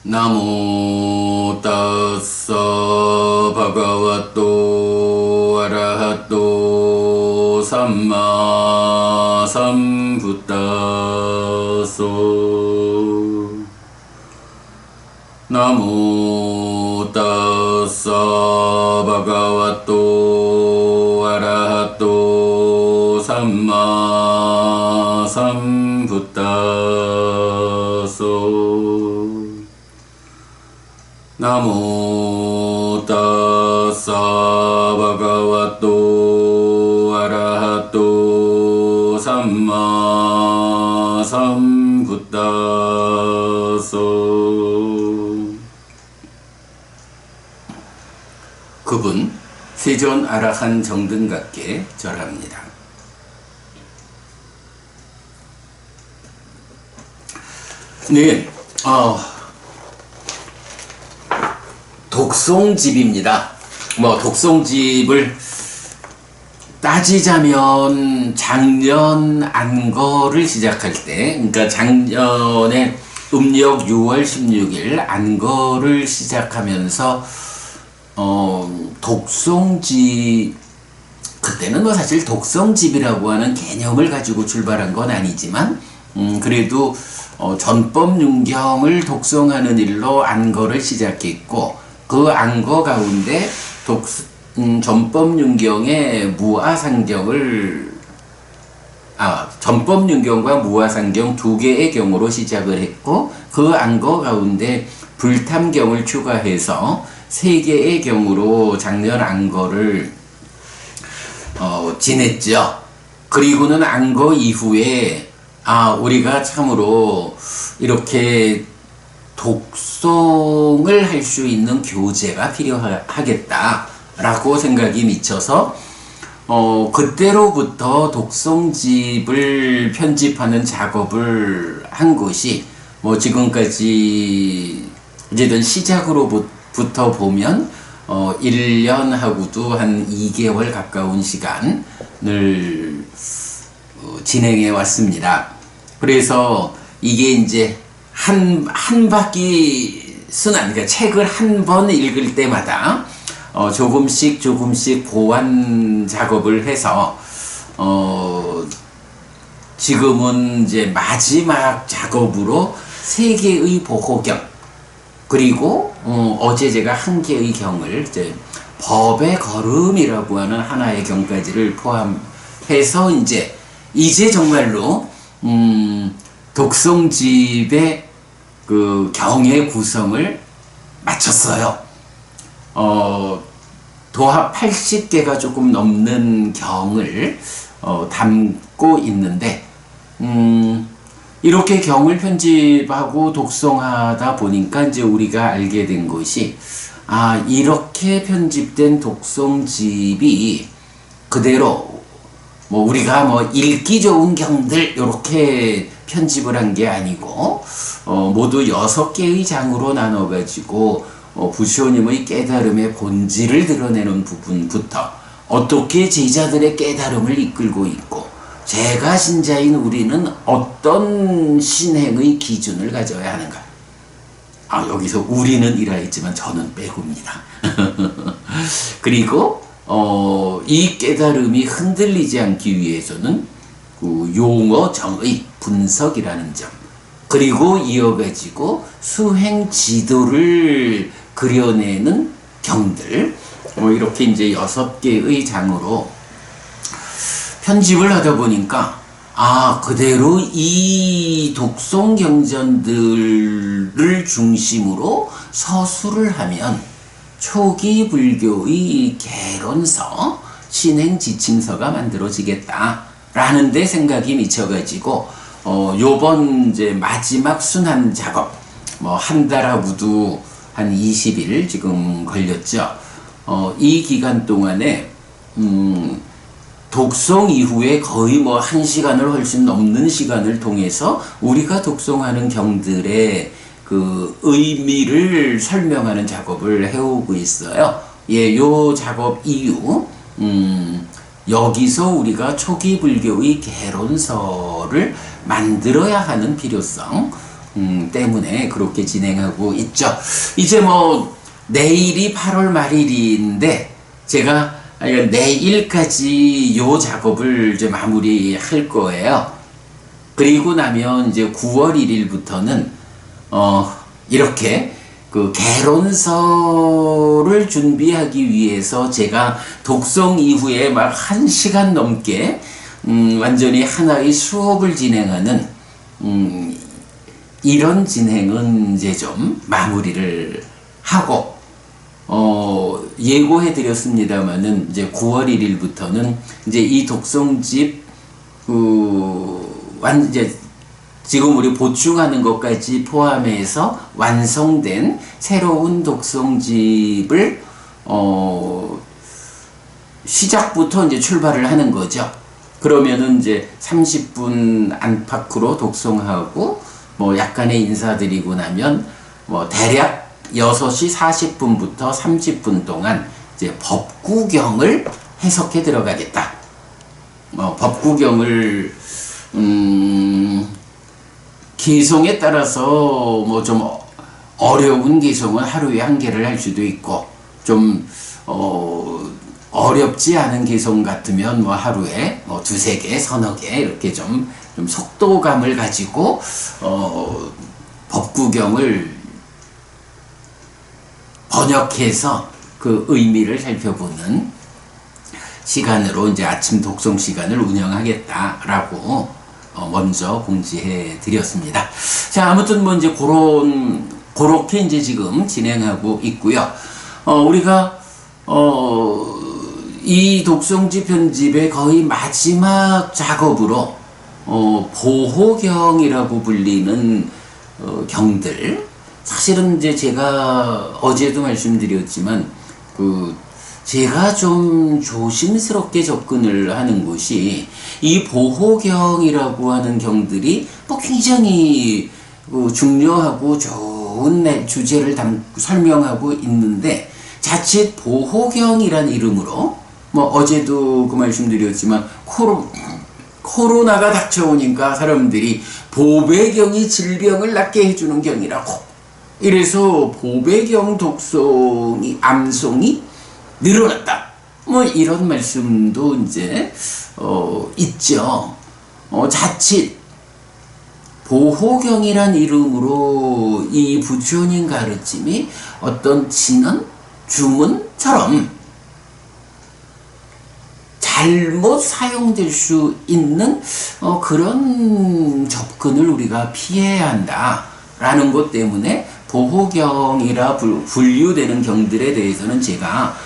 나모 따스사 바가와또 아라하또 삼마 삼부따소 나모 따스사 바가와또 아라하또 삼마 삼부따소 나모 따스사 바가와또 아라하또 삼마 삼부따소. 그분 세존 아라한 정등각께 절합니다. 네, 독송집입니다. 독송집을 따지자면 작년 안거를 시작할 때, 그러니까 작년에 음력 6월 16일 안거를 시작하면서 독송집, 그때는 사실 독송집이라고 하는 개념을 가지고 출발한 건 아니지만 그래도 전법윤경을 독송하는 일로 안거를 시작했고, 그 안거 가운데 전법윤경의 무아상경을 전법윤경과 무아상경 두 개의 경으로 시작을 했고, 그 안거 가운데 불탐경을 추가해서 세 개의 경으로 작년 안거를 지냈죠. 그리고는 안거 이후에 우리가 참으로 이렇게 독송을 할 수 있는 교재가 필요하겠다라고 생각이 미쳐서 그때로부터 독송집을 편집하는 작업을 한 것이 지금까지 어쨌든 시작으로부터 보면 1년하고도 한 2개월 가까운 시간을 진행해 왔습니다. 그래서 이게 이제 한 바퀴 순환, 그러니까 책을 한 번 읽을 때마다 조금씩 보완 작업을 해서 지금은 이제 마지막 작업으로 3개의 보호경, 그리고 어제 제가 1개의 경을 이제 법의 걸음이라고 하는 하나의 경까지를 포함해서 이제 정말로 독송집의 그 경의 구성을 마쳤어요. 도합 80개가 조금 넘는 경을 담고 있는데, 이렇게 경을 편집하고 독송하다 보니까 이제 우리가 알게 된 것이, 이렇게 편집된 독송집이 그대로 우리가 읽기 좋은 경들 이렇게 편집을 한 게 아니고 모두 6개의 장으로 나눠가지고 부처님의 깨달음의 본질을 드러내는 부분부터 어떻게 제자들의 깨달음을 이끌고 있고, 제가 신자인 우리는 어떤 신행의 기준을 가져야 하는가. 여기서 우리는 이라 했지만 저는 빼고입니다. 그리고 이 깨달음이 흔들리지 않기 위해서는 그 용어 정의 분석이라는 점, 그리고 이어가지고 수행 지도를 그려내는 경들, 이렇게 이제 6개의 장으로 편집을 하다 보니까 그대로 이 독송 경전들을 중심으로 서술을 하면 초기 불교의 개론서, 신행 지침서가 만들어지겠다라는 데 생각이 미쳐가지고 요번 이제 마지막 순환 작업, 한 달하고도 한 20일 지금 걸렸죠. 이 기간 동안에 독송 이후에 거의 1시간을 훨씬 넘는 시간을 통해서 우리가 독송하는 경들의 그 의미를 설명하는 작업을 해오고 있어요. 요 작업 이후 여기서 우리가 초기 불교의 개론서를 만들어야 하는 필요성, 때문에 그렇게 진행하고 있죠. 이제 뭐 내일이 8월 말일인데 제가 내일까지 요 작업을 이제 마무리할 거예요. 그리고 나면 이제 9월 1일부터는 이렇게 그 개론서를 준비하기 위해서 제가 독송 이후에 막 1시간 넘게 완전히 하나의 수업을 진행하는 이런 진행은 이제 좀 마무리를 하고 예고해 드렸습니다만은 이제 9월 1일부터는 이제 이 독송집 이제 지금 우리 보충하는 것까지 포함해서 완성된 새로운 독송집을 시작부터 이제 출발을 하는 거죠. 그러면은 이제 30분 안팎으로 독송하고 뭐 약간의 인사드리고 나면 뭐 대략 6시 40분부터 30분 동안 이제 법구경을 해석해 들어가겠다. 법구경을 개성에 따라서 뭐 좀 어려운 개성은 하루에 1개를 할 수도 있고 좀 어렵지 않은 개성 같으면 뭐 하루에 뭐 2-3개, 서너 개 이렇게 좀 속도감을 가지고 법구경을 번역해서 그 의미를 살펴보는 시간으로 이제 아침 독송 시간을 운영하겠다라고 먼저 공지해 드렸습니다. 자, 아무튼 뭐 이제 그렇게 이제 지금 진행하고 있고요. 우리가 이 독송집 편집의 거의 마지막 작업으로 보호경이라고 불리는 경들, 사실은 이제 제가 어제도 말씀드렸지만 제가 좀 조심스럽게 접근을 하는 것이 이 보호경이라고 하는 경들이 뭐 굉장히 중요하고 좋은 주제를 설명하고 있는데 자칫 보호경이란 이름으로 뭐 어제도 그 말씀드렸지만 코로나가 닥쳐오니까 사람들이 보배경이 질병을 낫게 해주는 경이라고, 이래서 보배경 독송이 암송이 늘어났다, 뭐 이런 말씀도 이제 있죠. 자칫 보호경이란 이름으로 이 부처님 가르침이 어떤 진언, 주문처럼 잘못 사용될 수 있는 그런 접근을 우리가 피해야 한다라는 것 때문에 보호경이라 분류되는 경들에 대해서는 제가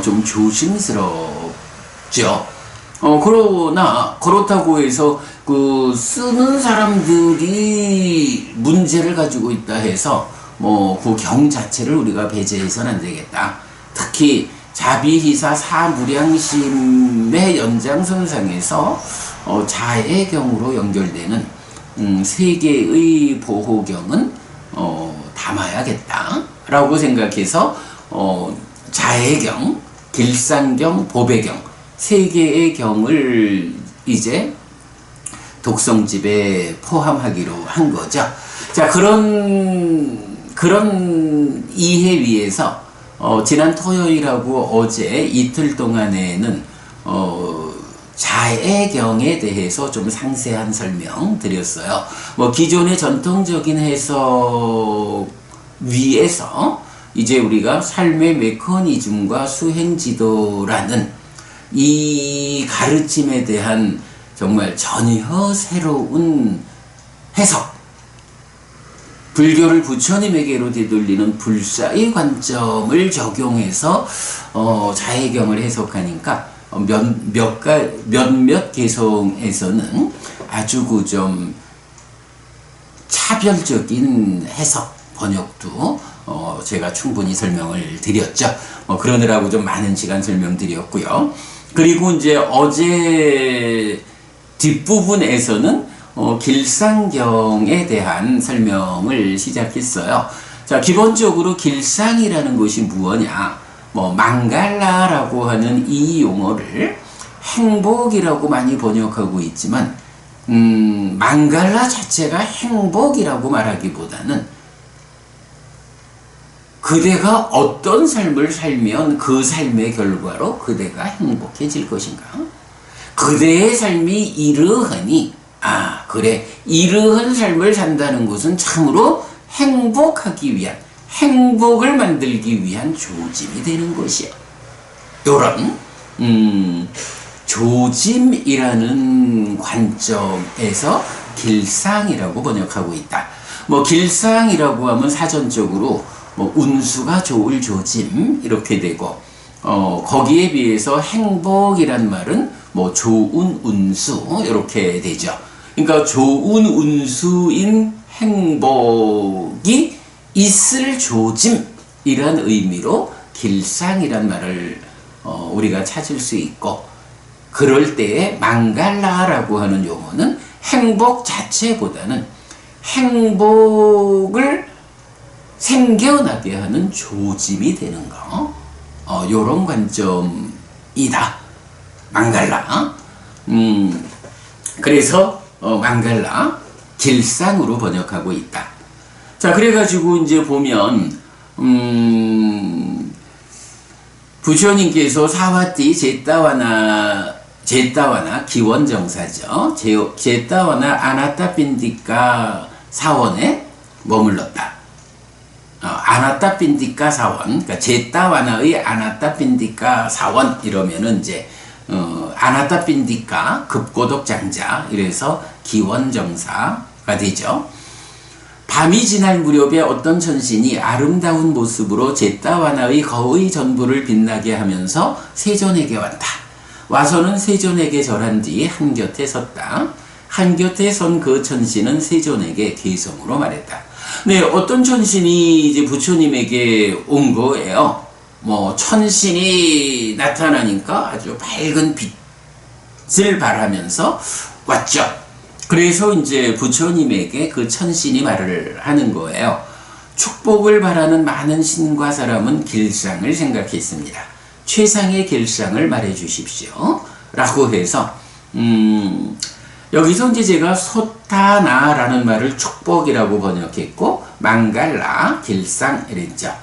좀 조심스럽죠. 그러나 그렇다고 해서 쓰는 사람들이 문제를 가지고 있다 해서 뭐 그 경 자체를 우리가 배제해서는 안 되겠다. 특히 자비희사 사무량심의 연장선상에서 자애경으로 연결되는 3개의 보호경은 담아야겠다라고 생각해서 자애경, 길상경, 보배경 3개의 경을 이제 독송집에 포함하기로 한 거죠. 자, 그런 이해 위에서 지난 토요일하고 어제 이틀 동안에는 자애경에 대해서 좀 상세한 설명 드렸어요. 뭐 기존의 전통적인 해석 위에서 이제 우리가 삶의 메커니즘과 수행지도라는 이 가르침에 대한 정말 전혀 새로운 해석, 불교를 부처님에게로 되돌리는 불사의 관점을 적용해서 자애경을 해석하니까 몇몇 개성에서는 아주 좀 차별적인 해석 번역도 제가 충분히 설명을 드렸죠. 그러느라고 좀 많은 시간 설명드렸고요. 그리고 이제 어제 뒷부분에서는 길상경에 대한 설명을 시작했어요. 자, 기본적으로 길상이라는 것이 무엇냐? 망갈라라고 하는 이 용어를 행복이라고 많이 번역하고 있지만 망갈라 자체가 행복이라고 말하기보다는 그대가 어떤 삶을 살면 그 삶의 결과로 그대가 행복해질 것인가? 그대의 삶이 이러하니, 그래, 이러한 삶을 산다는 것은 참으로 행복하기 위한, 행복을 만들기 위한 조짐이 되는 것이야. 요런 조짐이라는 관점에서 길상이라고 번역하고 있다. 뭐 길상이라고 하면 사전적으로 뭐 운수가 좋을 조짐 이렇게 되고, 거기에 비해서 행복이란 말은 뭐 좋은 운수 이렇게 되죠. 그러니까 좋은 운수인 행복이 있을 조짐이란 의미로 길상이란 말을 우리가 찾을 수 있고, 그럴 때에 망갈라라고 하는 용어는 행복 자체보다는 행복을 생겨나게 하는 조짐이 되는 거, 요런 관점이다. 망갈라. 그래서 망갈라 길상으로 번역하고 있다. 자, 그래가지고 이제 보면 부처님께서 사와띠 제따와나 기원정사죠. 제따와나 아나타핀디카 사원에 머물렀다. 아나타핀디카 사원, 그러니까 제따와나의 아나타핀디카 사원 이러면은 이제 아나타핀디카 급고독 장자, 이래서 기원정사가 되죠. 밤이 지날 무렵에 어떤 천신이 아름다운 모습으로 제따와나의 거의 전부를 빛나게 하면서 세존에게 왔다. 와서는 세존에게 절한 뒤 한곁에 섰다. 한곁에 선 그 천신은 세존에게 개성으로 말했다. 네, 어떤 천신이 이제 부처님에게 온 거예요. 뭐 천신이 나타나니까 아주 밝은 빛을 발하면서 왔죠. 그래서 이제 부처님에게 그 천신이 말을 하는 거예요. 축복을 바라는 많은 신과 사람은 길상을 생각했습니다. 최상의 길상을 말해 주십시오. 라고 해서 여기서 이제 제가 소타나라는 말을 축복이라고 번역했고, 망갈라 길상 이랬죠.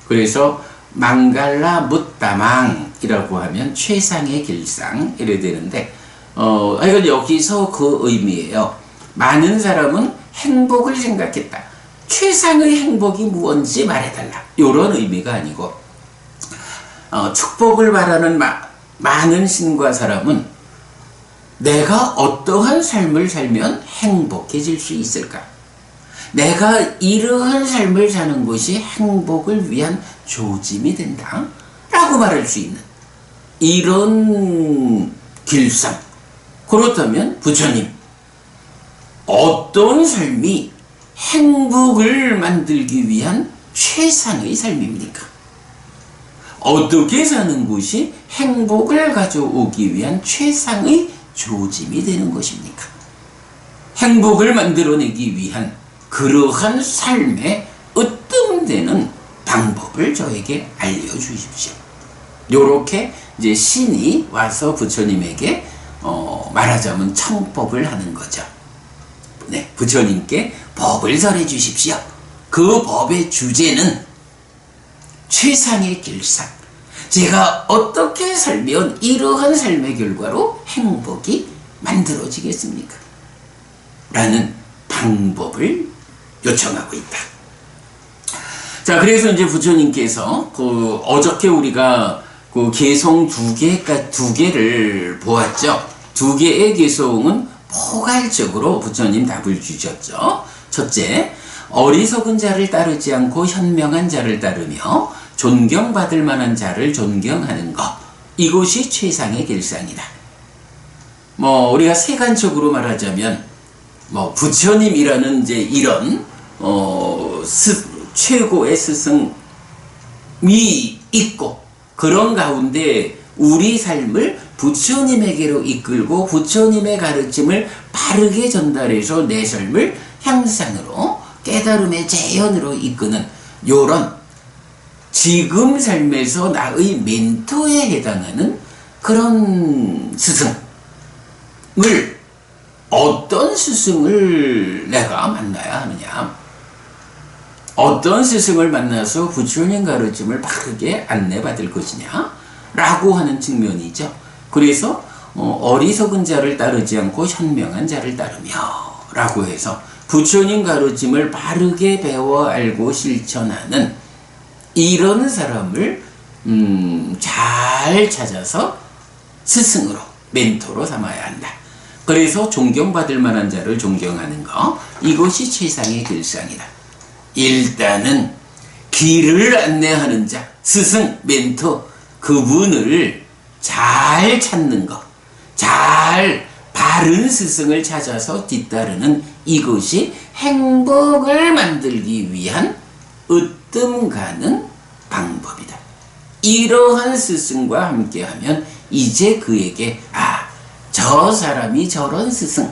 그래서 망갈라 묻다망이라고 하면 최상의 길상 이래 되는데, 이건 여기서 그 의미예요. 많은 사람은 행복을 생각했다. 최상의 행복이 무언지 말해달라. 이런 의미가 아니고, 축복을 바라는 많은 신과 사람은 내가 어떠한 삶을 살면 행복해질 수 있을까? 내가 이러한 삶을 사는 것이 행복을 위한 조짐이 된다. 라고 말할 수 있는 이런 길상. 그렇다면 부처님, 어떤 삶이 행복을 만들기 위한 최상의 삶입니까? 어떻게 사는 것이 행복을 가져오기 위한 최상의 조짐이 되는 것입니까? 행복을 만들어내기 위한 그러한 삶의 으뜸되는 방법을 저에게 알려주십시오. 요렇게 이제 신이 와서 부처님에게 말하자면 청법을 하는 거죠. 네, 부처님께 법을 설해 주십시오. 그 법의 주제는 최상의 길상. 제가 어떻게 살면 이러한 삶의 결과로 행복이 만들어지겠습니까? 라는 방법을 요청하고 있다. 자, 그래서 이제 부처님께서 어저께 우리가 그 개송 두 개를 보았죠. 두 개의 개송은 포괄적으로 부처님 답을 주셨죠. 첫째, 어리석은 자를 따르지 않고 현명한 자를 따르며 존경받을 만한 자를 존경하는 것. 이것이 최상의 길상이다. 뭐 우리가 세간적으로 말하자면 부처님이라는 이제 이런 최고의 스승이 있고, 그런 가운데 우리 삶을 부처님에게로 이끌고 부처님의 가르침을 바르게 전달해서 내 삶을 향상으로 깨달음의 재현으로 이끄는 요런 지금 삶에서 나의 멘토에 해당하는 그런 스승을 어떤 스승을 내가 만나야 하느냐, 어떤 스승을 만나서 부처님 가르침을 바르게 안내받을 것이냐 라고 하는 측면이죠. 그래서 어리석은 자를 따르지 않고 현명한 자를 따르며 라고 해서 부처님 가르침을 바르게 배워 알고 실천하는 이런 사람을 잘 찾아서 스승으로, 멘토로 삼아야 한다. 그래서 존경받을 만한 자를 존경하는 거, 이것이 최상의 길상이다. 일단은 길을 안내하는 자, 스승, 멘토, 그분을 잘 찾는 것, 잘 바른 스승을 찾아서 뒤따르는 이것이 행복을 만들기 위한 으뜸 가는 방법이다. 이러한 스승과 함께하면 이제 그에게 저 사람이 저런 스승,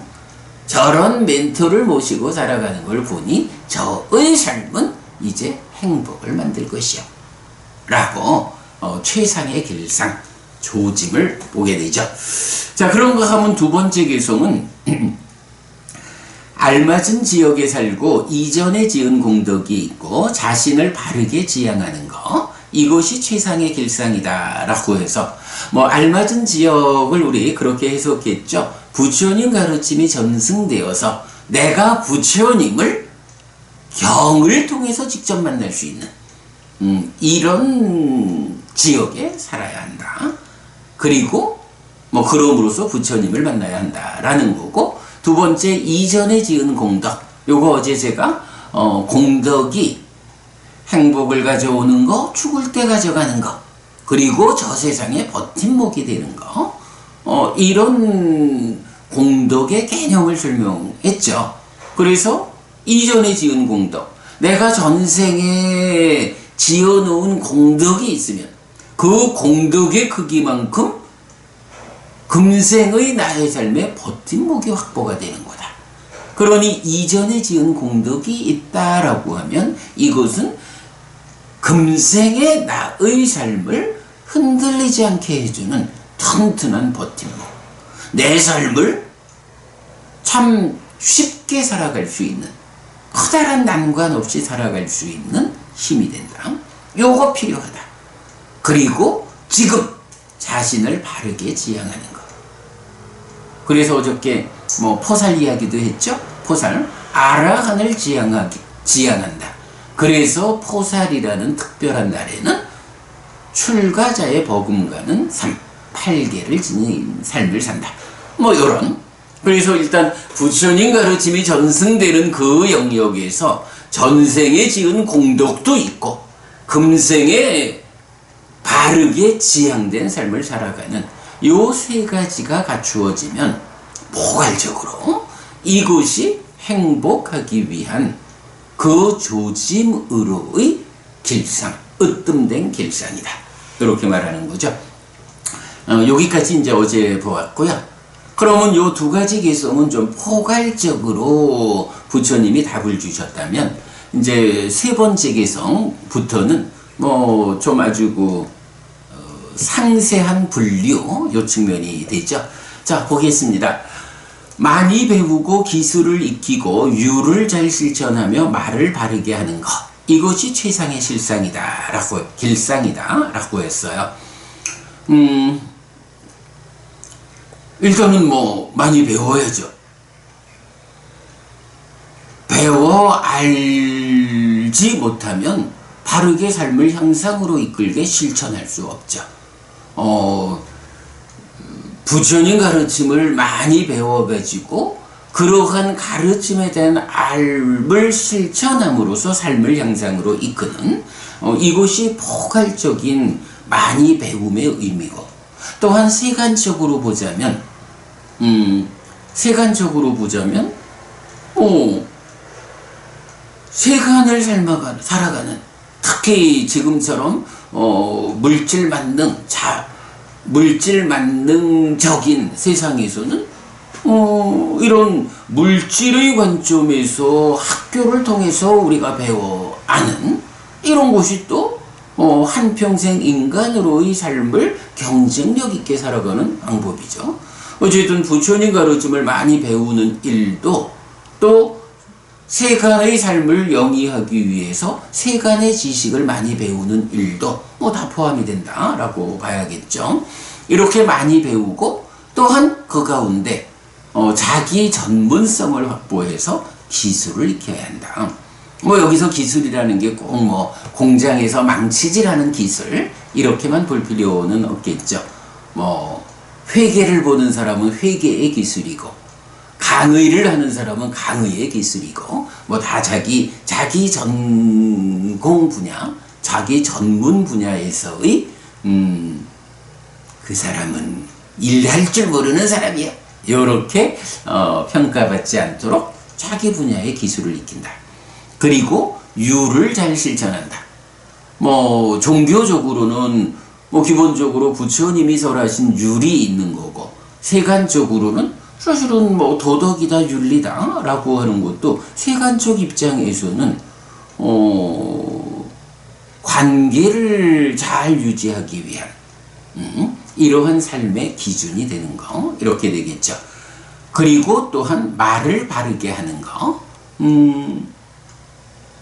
저런 멘토를 모시고 살아가는 걸 보니 저의 삶은 이제 행복을 만들 것이요 라고 최상의 길상, 조짐을 보게 되죠. 자, 그런가 하면 두 번째 개성은 알맞은 지역에 살고 이전에 지은 공덕이 있고 자신을 바르게 지향하는 것, 이것이 최상의 길상이다 라고 해서 알맞은 지역을 우리 그렇게 해석했죠. 부처님 가르침이 전승되어서 내가 부처님을 경을 통해서 직접 만날 수 있는 이런 지역에 살아야 한다. 그리고 그럼으로써 부처님을 만나야 한다라는 거고, 두 번째 이전에 지은 공덕, 요거 어제 제가 공덕이 행복을 가져오는 거, 죽을 때 가져가는 거, 그리고 저 세상에 버팀목이 되는 거, 이런 공덕의 개념을 설명했죠. 그래서 이전에 지은 공덕, 내가 전생에 지어놓은 공덕이 있으면 그 공덕의 크기만큼 금생의 나의 삶에 버팀목이 확보가 되는 거다. 그러니 이전에 지은 공덕이 있다라고 하면 이것은 금생의 나의 삶을 흔들리지 않게 해주는 튼튼한 버팀목, 내 삶을 참 쉽게 살아갈 수 있는, 커다란 난관 없이 살아갈 수 있는 힘이 된다. 요거 필요하다. 그리고 지금 자신을 바르게 지향하는 것. 그래서 어저께 포살 이야기도 했죠. 포살, 아라한을 지향한다. 그래서 포살이라는 특별한 날에는 출가자의 버금가는 8개를 지닌 삶을 산다. 요런. 그래서 일단 부처님 가르침이 전승되는 그 영역에서 전생에 지은 공덕도 있고 금생에 바르게 지향된 삶을 살아가는 요 세 가지가 갖추어지면 포괄적으로 이것이 행복하기 위한 그 조짐으로의 길상, 으뜸된 길상이다. 이렇게 말하는 거죠. 여기까지 이제 어제 보았고요. 그러면 요 두 가지 개성은 좀 포괄적으로 부처님이 답을 주셨다면, 이제 세 번째 개성부터는 좀 아주 상세한 분류, 요 측면이 되죠. 자, 보겠습니다. 많이 배우고 기술을 익히고 유를 잘 실천하며 말을 바르게 하는 것, 이것이 최상의 실상이다 라고, 길상이다 라고 했어요. 일단은 많이 배워야죠. 배워 알지 못하면 바르게 삶을 향상으로 이끌게 실천할 수 없죠. 부처님 가르침을 많이 배워가지고 그러한 가르침에 대한 알을 실천함으로써 삶을 향상으로 이끄는 이것이 포괄적인 많이 배움의 의미고, 또한 세간적으로 보자면 세간을 살아가는, 특히 지금처럼 물질 만능적인 세상에서는 이런 물질의 관점에서 학교를 통해서 우리가 배워 아는 이런 것이 또 한평생 인간으로의 삶을 경쟁력 있게 살아가는 방법이죠. 어쨌든 부처님 가르침을 많이 배우는 일도 또 세간의 삶을 영위하기 위해서 세간의 지식을 많이 배우는 일도 뭐 다 포함이 된다라고 봐야겠죠. 이렇게 많이 배우고 또한 그 가운데 자기 전문성을 확보해서 기술을 익혀야 한다. 뭐 여기서 기술이라는 게 꼭 뭐 공장에서 망치질하는 기술 이렇게만 볼 필요는 없겠죠. 뭐 회계를 보는 사람은 회계의 기술이고 강의를 하는 사람은 강의의 기술이고 뭐 다 자기 전공 분야, 자기 전문 분야에서의 그 사람은 일할 줄 모르는 사람이야. 이렇게 평가받지 않도록 자기 분야의 기술을 익힌다. 그리고 유를 잘 실천한다. 뭐 종교적으로는 뭐 기본적으로 부처님이 설하신 율이 있는 거고 세간적으로는 사실은 뭐 도덕이다 윤리다 라고 하는 것도 세간적 입장에서는 관계를 잘 유지하기 위한 이러한 삶의 기준이 되는 거 이렇게 되겠죠. 그리고 또한 말을 바르게 하는 거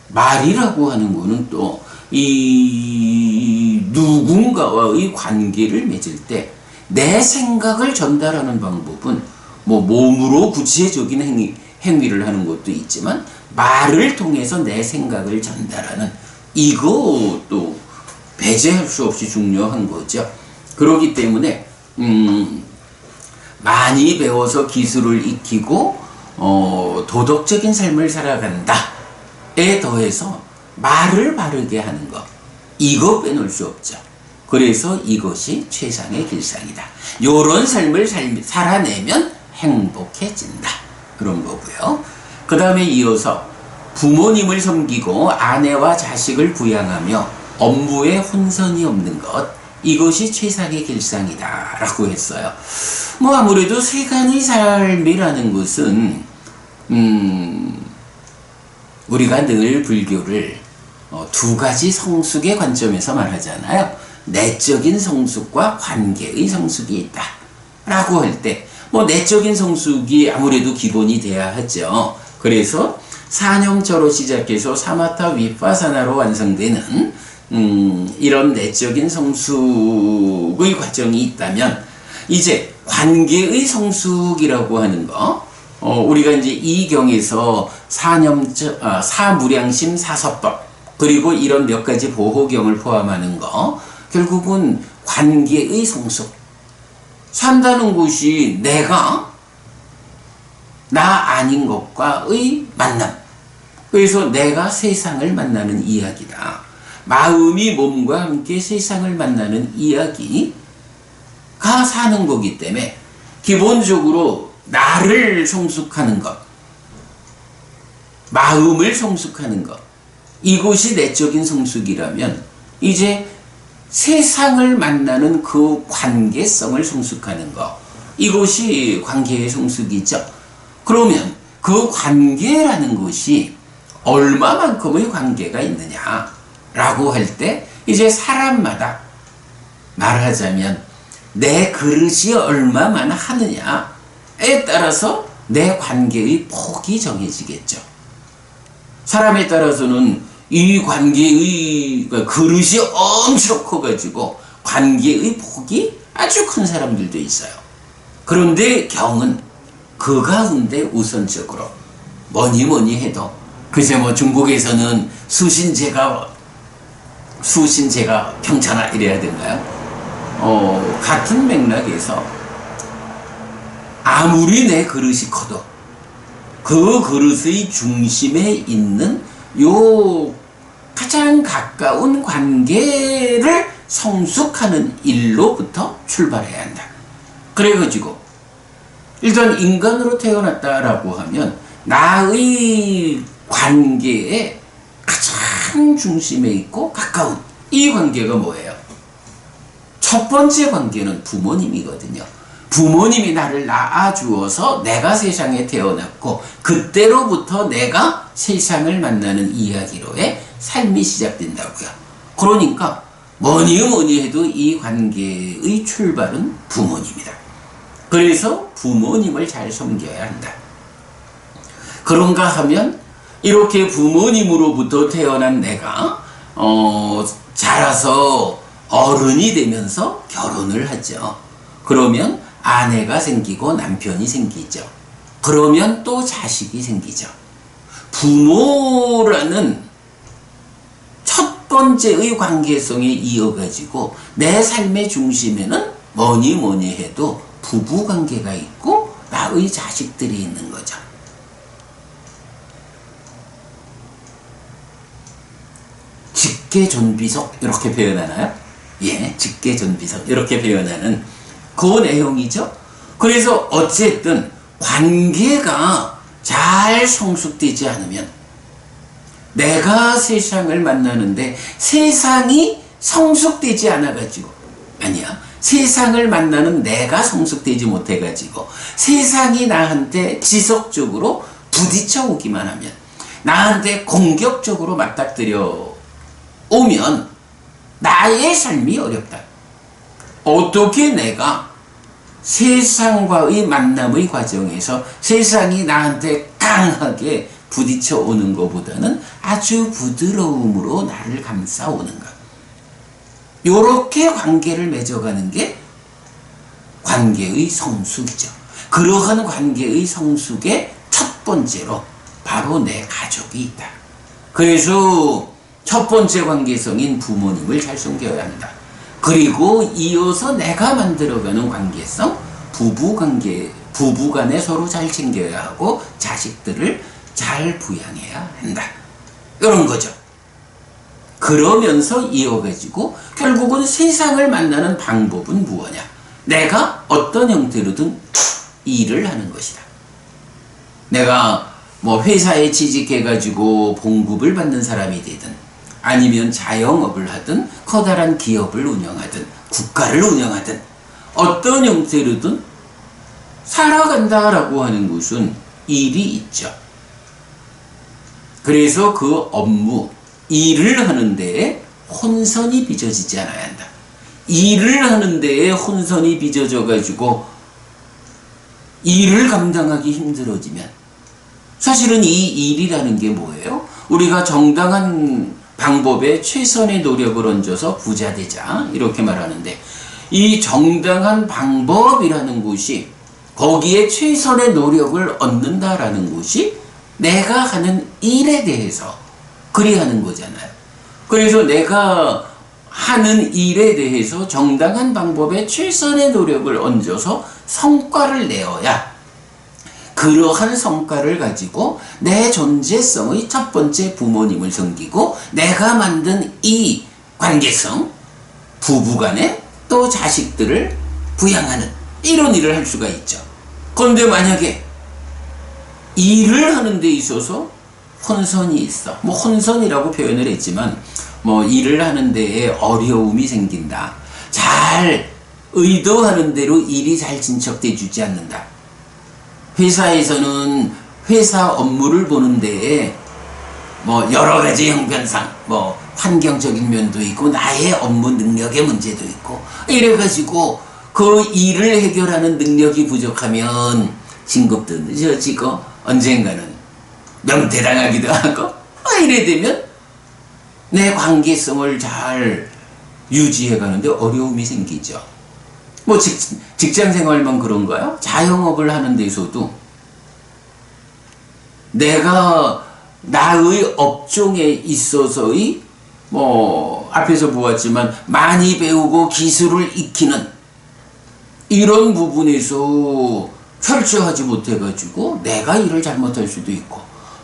말이라고 하는 거는 또 이 누군가와의 관계를 맺을 때 내 생각을 전달하는 방법은 뭐 몸으로 구체적인 행위를 하는 것도 있지만 말을 통해서 내 생각을 전달하는 이것도 배제할 수 없이 중요한 거죠. 그렇기 때문에 많이 배워서 기술을 익히고 도덕적인 삶을 살아간다에 더해서 말을 바르게 하는 것 이거 빼놓을 수 없죠. 그래서 이것이 최상의 길상이다. 요런 삶을 살아내면 행복해진다. 그런 거고요. 그 다음에 이어서 부모님을 섬기고 아내와 자식을 부양하며 업무에 혼선이 없는 것 이것이 최상의 길상이다 라고 했어요. 뭐 아무래도 세간의 삶이라는 것은 우리가 늘 불교를 두 가지 성숙의 관점에서 말하잖아요. 내적인 성숙과 관계의 성숙이 있다 라고 할 때 뭐 내적인 성숙이 아무래도 기본이 돼야 하죠. 그래서 사념처로 시작해서 사마타 위파사나로 완성되는 이런 내적인 성숙의 과정이 있다면 이제 관계의 성숙이라고 하는 거 우리가 이제 이 경에서 사무량심 사서법 그리고 이런 몇 가지 보호경을 포함하는 거 결국은 관계의 성숙 산다는 것이 내가 나 아닌 것과의 만남 그래서 내가 세상을 만나는 이야기다. 마음이 몸과 함께 세상을 만나는 이야기가 사는 거기 때문에 기본적으로 나를 성숙하는 것 마음을 성숙하는 것 이것이 내적인 성숙이라면 이제 세상을 만나는 그 관계성을 성숙하는 것 이것이 관계의 성숙이죠. 그러면 그 관계라는 것이 얼마만큼의 관계가 있느냐 라고 할 때 이제 사람마다 말하자면 내 그릇이 얼마만 하느냐에 따라서 내 관계의 폭이 정해지겠죠. 사람에 따라서는 이 관계의 그릇이 엄청 커가지고 관계의 폭이 아주 큰 사람들도 있어요. 그런데 경은 그 가운데 우선적으로 뭐니 해도 글쎄 뭐 중국에서는 수신제가 평천하 이래야 되나요? 같은 맥락에서 아무리 내 그릇이 커도 그 그릇의 중심에 있는 요 가장 가까운 관계를 성숙하는 일로부터 출발해야 한다. 그래가지고 일단 인간으로 태어났다라고 하면 나의 관계에 가장 중심에 있고 가까운 이 관계가 뭐예요? 첫 번째 관계는 부모님이거든요. 부모님이 나를 낳아주어서 내가 세상에 태어났고 그때로부터 내가 세상을 만나는 이야기로의 삶이 시작된다고요. 그러니까 뭐니 해도 이 관계의 출발은 부모님이다. 그래서 부모님을 잘 섬겨야 한다. 그런가 하면 이렇게 부모님으로부터 태어난 내가 자라서 어른이 되면서 결혼을 하죠. 그러면 아내가 생기고 남편이 생기죠. 그러면 또 자식이 생기죠. 부모라는 첫 번째의 관계성에 이어가지고 내 삶의 중심에는 뭐니 해도 부부 관계가 있고 나의 자식들이 있는 거죠. 직계존비속 이렇게 표현하나요? 예, 직계존비속 이렇게 표현하는 그 내용이죠. 그래서 어쨌든 관계가 잘 성숙되지 않으면 내가 세상을 만나는데 세상이 성숙되지 않아가지고 아니야, 세상을 만나는 내가 성숙되지 못해가지고 세상이 나한테 지속적으로 부딪혀 오기만 하면, 나한테 공격적으로 맞닥뜨려 오면 나의 삶이 어렵다. 어떻게 내가 세상과의 만남의 과정에서 세상이 나한테 강하게 부딪혀 오는 것보다는 아주 부드러움으로 나를 감싸오는가. 요렇게 관계를 맺어가는 게 관계의 성숙이죠. 그러한 관계의 성숙의 첫 번째로 바로 내 가족이 있다. 그래서 첫 번째 관계성인 부모님을 잘 섬겨야 한다. 그리고 이어서 내가 만들어가는 관계성, 부부관계, 부부간에 서로 잘 챙겨야 하고 자식들을 잘 부양해야 한다. 이런 거죠. 그러면서 이어가지고 결국은 세상을 만나는 방법은 무엇이냐? 내가 어떤 형태로든 일을 하는 것이다. 내가 뭐 회사에 취직해가지고 봉급을 받는 사람이 되든 아니면 자영업을 하든 커다란 기업을 운영하든 국가를 운영하든 어떤 형태로든 살아간다라고 하는 것은 일이 있죠. 그래서 그 업무, 일을 하는 데에 혼선이 빚어지지 않아야 한다. 일을 하는 데에 혼선이 빚어져 가지고 일을 감당하기 힘들어지면 사실은 이 일이라는 게 뭐예요? 우리가 정당한 방법에 최선의 노력을 얹어서 부자 되자 이렇게 말하는데, 이 정당한 방법이라는 것이 거기에 최선의 노력을 얻는다라는 것이 내가 하는 일에 대해서 그리하는 거잖아요. 그래서 내가 하는 일에 대해서 정당한 방법에 최선의 노력을 얹어서 성과를 내어야 그러한 성과를 가지고 내 존재성의 첫 번째 부모님을 섬기고 내가 만든 이 관계성, 부부간에 또 자식들을 부양하는 이런 일을 할 수가 있죠. 그런데 만약에 일을 하는 데 있어서 혼선이 있어. 뭐 혼선이라고 표현을 했지만 뭐 일을 하는 데에 어려움이 생긴다. 잘 의도하는 대로 일이 잘 진척돼 주지 않는다. 회사에서는 회사 업무를 보는 데에 뭐 여러 가지 형편상 뭐 환경적인 면도 있고 나의 업무 능력의 문제도 있고 이래가지고 그 일을 해결하는 능력이 부족하면 진급도 늦어지고 언젠가는 명퇴당하기도 하고 이래 되면 내 관계성을 잘 유지해 가는데 어려움이 생기죠. 뭐 직장 생활만 그런가요? 자영업을 하는 데서도 내가 나의 업종에 있어서의 뭐 앞에서 보았지만 많이 배우고 기술을 익히는 이런 부분에서 철저하지 못해가지고 내가 일을 잘못할 수도 있고,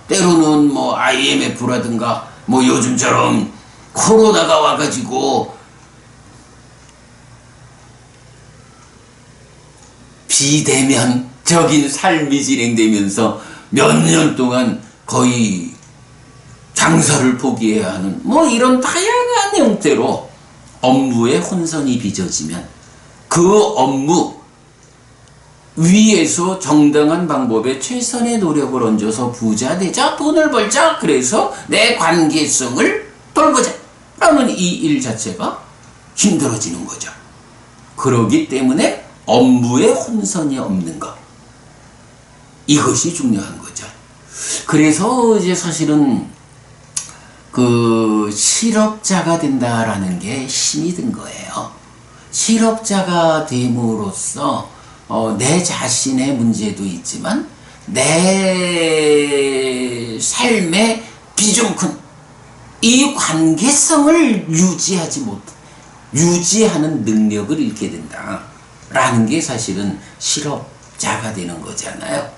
때로는 뭐 IMF라든가 뭐 요즘처럼 코로나가 와가지고 비대면적인 삶이 진행되면서 몇 년 동안 거의 장사를 포기해야 하는 뭐 이런 다양한 형태로 업무에 혼선이 빚어지면 그 업무 위에서 정당한 방법에 최선의 노력을 얹어서 부자 되자, 돈을 벌자, 그래서 내 관계성을 돌보자 라는 이 일 자체가 힘들어지는 거죠. 그러기 때문에 업무에 혼선이 없는 것. 이것이 중요한 거죠. 그래서 이제 사실은 그 실업자가 된다라는 게 힘이 든 거예요. 실업자가 됨으로써 내 자신의 문제도 있지만 내 삶의 비중 큰 이 관계성을 유지하는 능력을 잃게 된다라는 게 사실은 실업자가 되는 거잖아요.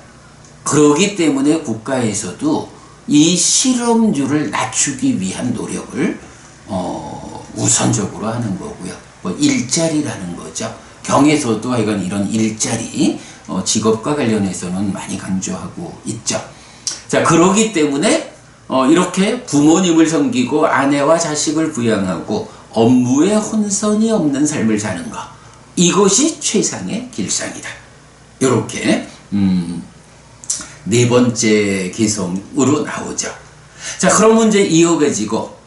그러기 때문에 국가에서도 이 실업률을 낮추기 위한 노력을 우선적으로 하는 거고요. 뭐 일자리라는 거죠. 경에서도 하여간 이런 일자리 직업과 관련해서는 많이 강조하고 있죠. 자, 그러기 때문에 이렇게 부모님을 섬기고 아내와 자식을 부양하고 업무에 혼선이 없는 삶을 사는 것, 이것이 최상의 길상이다. 이렇게 네 번째 개성으로 나오죠. 자, 그러면 이제 이어가지고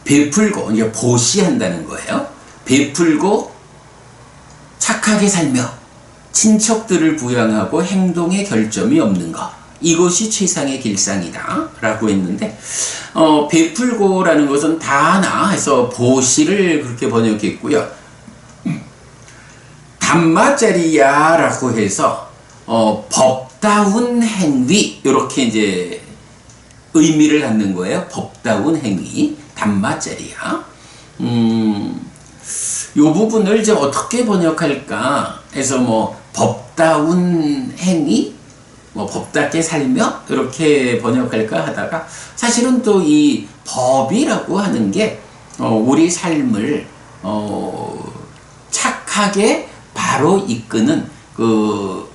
베풀고 이제 보시한다는 거예요. 베풀고 착하게 살며 친척들을 부양하고 행동에 결점이 없는 것, 이것이 최상의 길상이다 라고 했는데, 베풀고라는 것은 다나 해서 보시를 그렇게 번역했고요. 담마짜리야 라고 해서 법다운 행위, 이렇게 이제 의미를 갖는 거예요. 법다운 행위, 담마짜리야. 요 부분을 이제 어떻게 번역할까 해서 뭐 법다운 행위, 뭐 법답게 살며 이렇게 번역할까 하다가, 사실은 또 이 법이라고 하는 게 우리 삶을 착하게 바로 이끄는 그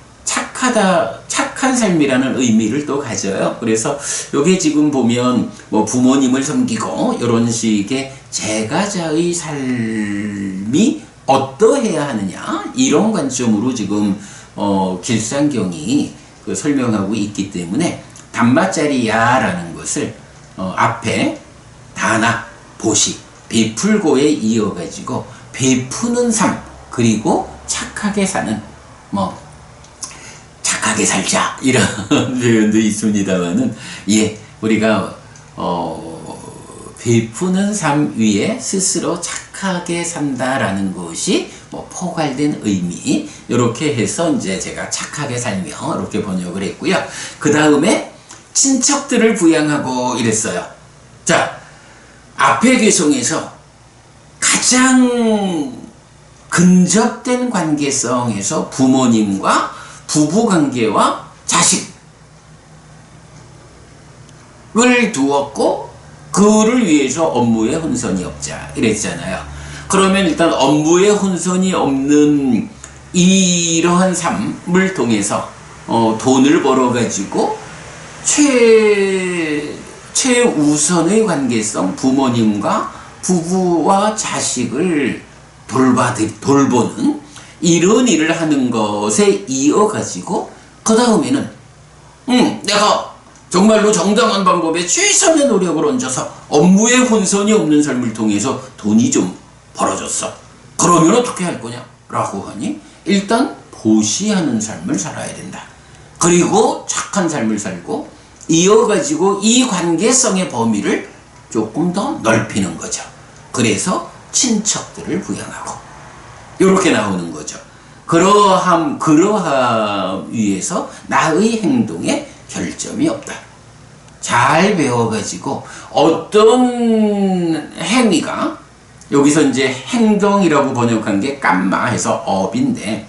착한 삶이라는 의미를 또 가져요. 그래서 요게 지금 보면 뭐 부모님을 섬기고 이런 식의 제가자의 삶이 어떠해야 하느냐, 이런 관점으로 지금 길상경이 설명하고 있기 때문에 담마짜리야라는 것을 앞에 다나, 보시, 베풀고에 이어가지고 베푸는 삶, 그리고 착하게 사는, 뭐 착하게 살자 이런 표현도 있습니다만은, 예, 우리가 베푸는 삶 위에 스스로 착하게 산다라는 것이 뭐 포괄된 의미, 이렇게 해서 이제 제가 착하게 살며 이렇게 번역을 했고요. 그 다음에 친척들을 부양하고 이랬어요. 자, 앞의 개성에서 가장 근접된 관계성에서 부모님과 부부관계와 자식을 두었고, 그를 위해서 업무에 혼선이 없자 이랬잖아요. 그러면 일단 업무에 혼선이 없는 이러한 삶을 통해서 돈을 벌어가지고 최우선의 관계성, 부모님과 부부와 자식을 돌보는 이런 일을 하는 것에 이어가지고, 그 다음에는 내가 정말로 정당한 방법에 최선의 노력을 얹어서 업무에 혼선이 없는 삶을 통해서 돈이 좀 벌어졌어. 그러면 어떻게 할 거냐? 라고 하니, 일단 보시하는 삶을 살아야 된다. 그리고 착한 삶을 살고, 이어가지고 이 관계성의 범위를 조금 더 넓히는 거죠. 그래서 친척들을 부양하고, 이렇게 나오는 거죠. 그러함 위해서 나의 행동에 결점이 없다. 잘 배워가지고 어떤 행위가, 여기서 이제 행동이라고 번역한 게 깜마 해서 업인데,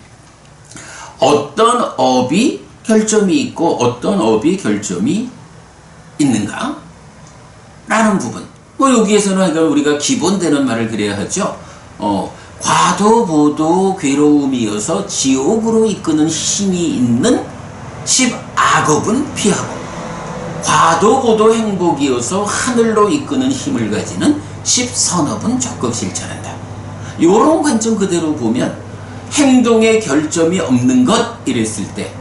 어떤 업이 결점이 있고 어떤 업이 결점이 있는가 라는 부분, 뭐 여기에서는 우리가 기본되는 말을 그래야 하죠. 과도 보도 괴로움이어서 지옥으로 이끄는 힘이 있는 10악업은 피하고, 과도 보도 행복이어서 하늘로 이끄는 힘을 가지는 10선업은 적극 실천한다. 이런 관점 그대로 보면 행동에 결점이 없는 것 이랬을 때,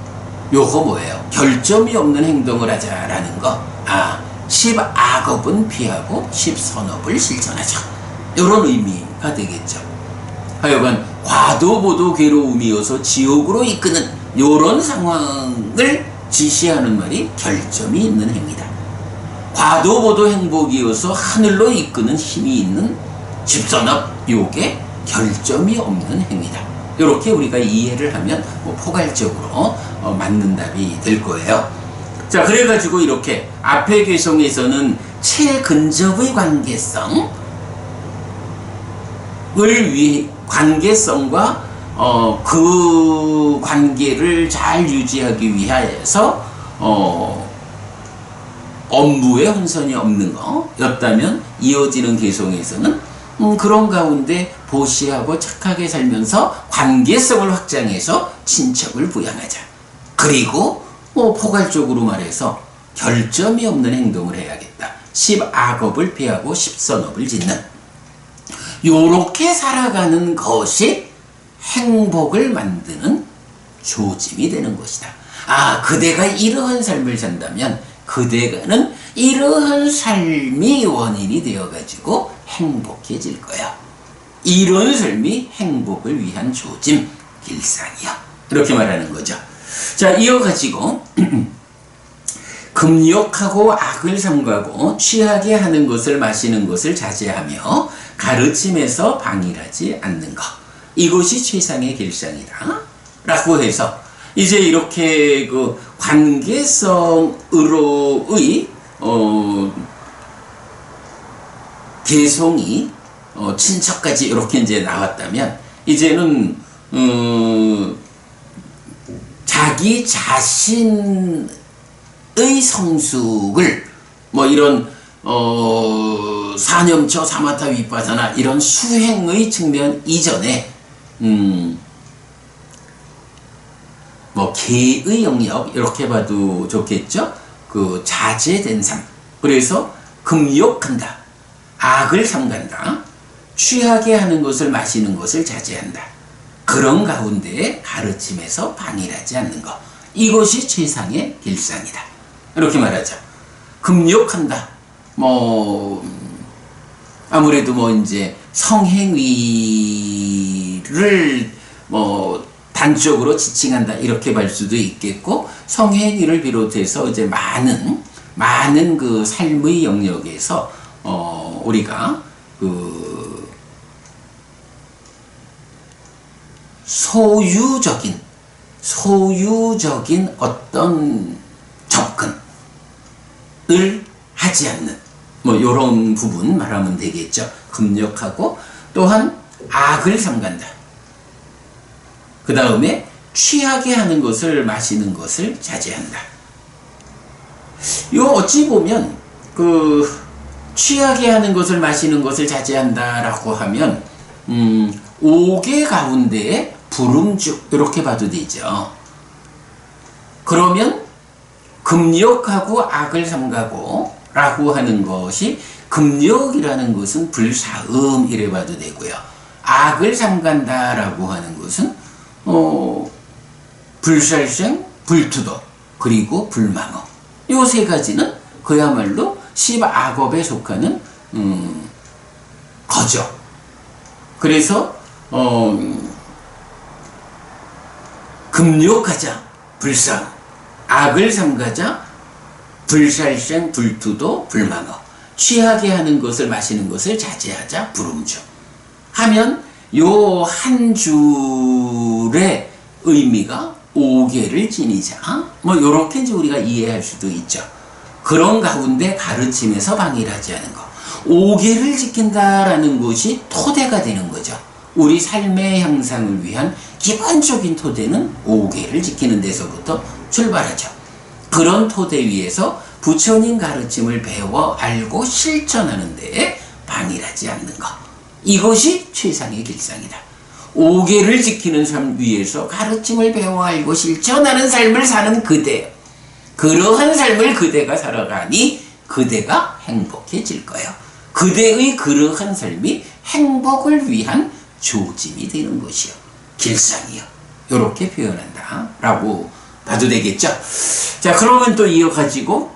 요거 뭐예요? 결점이 없는 행동을 하자라는 거. 10악업은 피하고 10선업을 실천하자, 이런 의미가 되겠죠. 하여간 과도보도 괴로움이어서 지옥으로 이끄는 요런 상황을 지시하는 말이 결점이 있는 행위다. 과도보도 행복이어서 하늘로 이끄는 힘이 있는 집선업, 요게 결점이 없는 행위다. 이렇게 우리가 이해를 하면 포괄적으로 맞는 답이 될 거예요. 자, 그래가지고 이렇게 앞의 개성에서는 최근접의 관계성을 위해 관계성과 그 관계를 잘 유지하기 위해서 업무에 혼선이 없는 거였다면, 이어지는 개성에서는 그런 가운데 보시하고 착하게 살면서 관계성을 확장해서 친척을 부양하자. 그리고 포괄적으로 말해서 결점이 없는 행동을 해야겠다. 10악업을 피하고 10선업을 짓는, 요렇게 살아가는 것이 행복을 만드는 조짐이 되는 것이다. 아, 그대가 이러한 삶을 산다면 그대가는 이러한 삶이 원인이 되어가지고 행복해질 거야. 이런 삶이 행복을 위한 조짐, 길상이야. 이렇게 말하는 거죠. 자, 이어가지고 금욕하고 악을 삼가고 취하게 하는 것을 마시는 것을 자제하며 가르침에서 방일하지 않는 것, 이것이 최상의 길상이다 라고 해서, 이제 이렇게 그 관계성으로의 개성이 친척까지 이렇게 이제 나왔다면, 이제는 자기 자신의 성숙을 이런 사념처, 사마타, 위파사나 이런 수행의 측면 이전에 개의 영역, 이렇게 봐도 좋겠죠. 그 자제된 삶. 그래서 금욕한다, 악을 삼간다, 취하게 하는 것을 마시는 것을 자제한다. 그런 가운데 가르침에서 방일하지 않는 것, 이것이 최상의 길상이다. 이렇게 말하죠. 금욕한다. 아무래도 이제 성행위를 단적으로 지칭한다, 이렇게 볼 수도 있겠고, 성행위를 비롯해서 이제 많은 그 삶의 영역에서 우리가 그 소유적인 어떤 접근을 하지 않는 요런 부분 말하면 되겠죠. 금욕하고, 또한 악을 삼간다. 그 다음에 취하게 하는 것을 마시는 것을 자제한다. 요 어찌 보면 그 취하게 하는 것을 마시는 것을 자제한다라고 하면 5개 가운데에 불음죽, 이렇게 봐도 되죠. 그러면 금욕하고 악을 삼가고 라고 하는 것이, 금욕이라는 것은 불사음 이래 봐도 되고요. 악을 삼간다라고 하는 것은 불살생, 불투도, 그리고 불망어. 요 세 가지는 그야말로 10악업에 속하는 거죠. 그래서 금욕하자, 불상, 악을 삼가자, 불살생, 불투도, 불망어, 취하게 하는 것을 마시는 것을 자제하자, 불음주 하면 요 한 줄의 의미가 5개를 지니자, 요렇게 이제 우리가 이해할 수도 있죠. 그런 가운데 가르침에서 방일하지 않은 것, 5개를 지킨다라는 것이 토대가 되는 거죠. 우리 삶의 향상을 위한 기본적인 토대는 5개를 지키는 데서부터 출발하죠. 그런 토대 위에서 부처님 가르침을 배워 알고 실천하는 데에 방일하지 않는 것, 이것이 최상의 길상이다. 5개를 지키는 삶 위에서 가르침을 배워 알고 실천하는 삶을 사는 그대, 그러한 삶을 그대가 살아가니 그대가 행복해질 거예요. 그대의 그러한 삶이 행복을 위한 조짐이 되는 것이요, 길상이요, 이렇게 표현한다 라고 봐도 되겠죠. 자, 그러면 또 이어가지고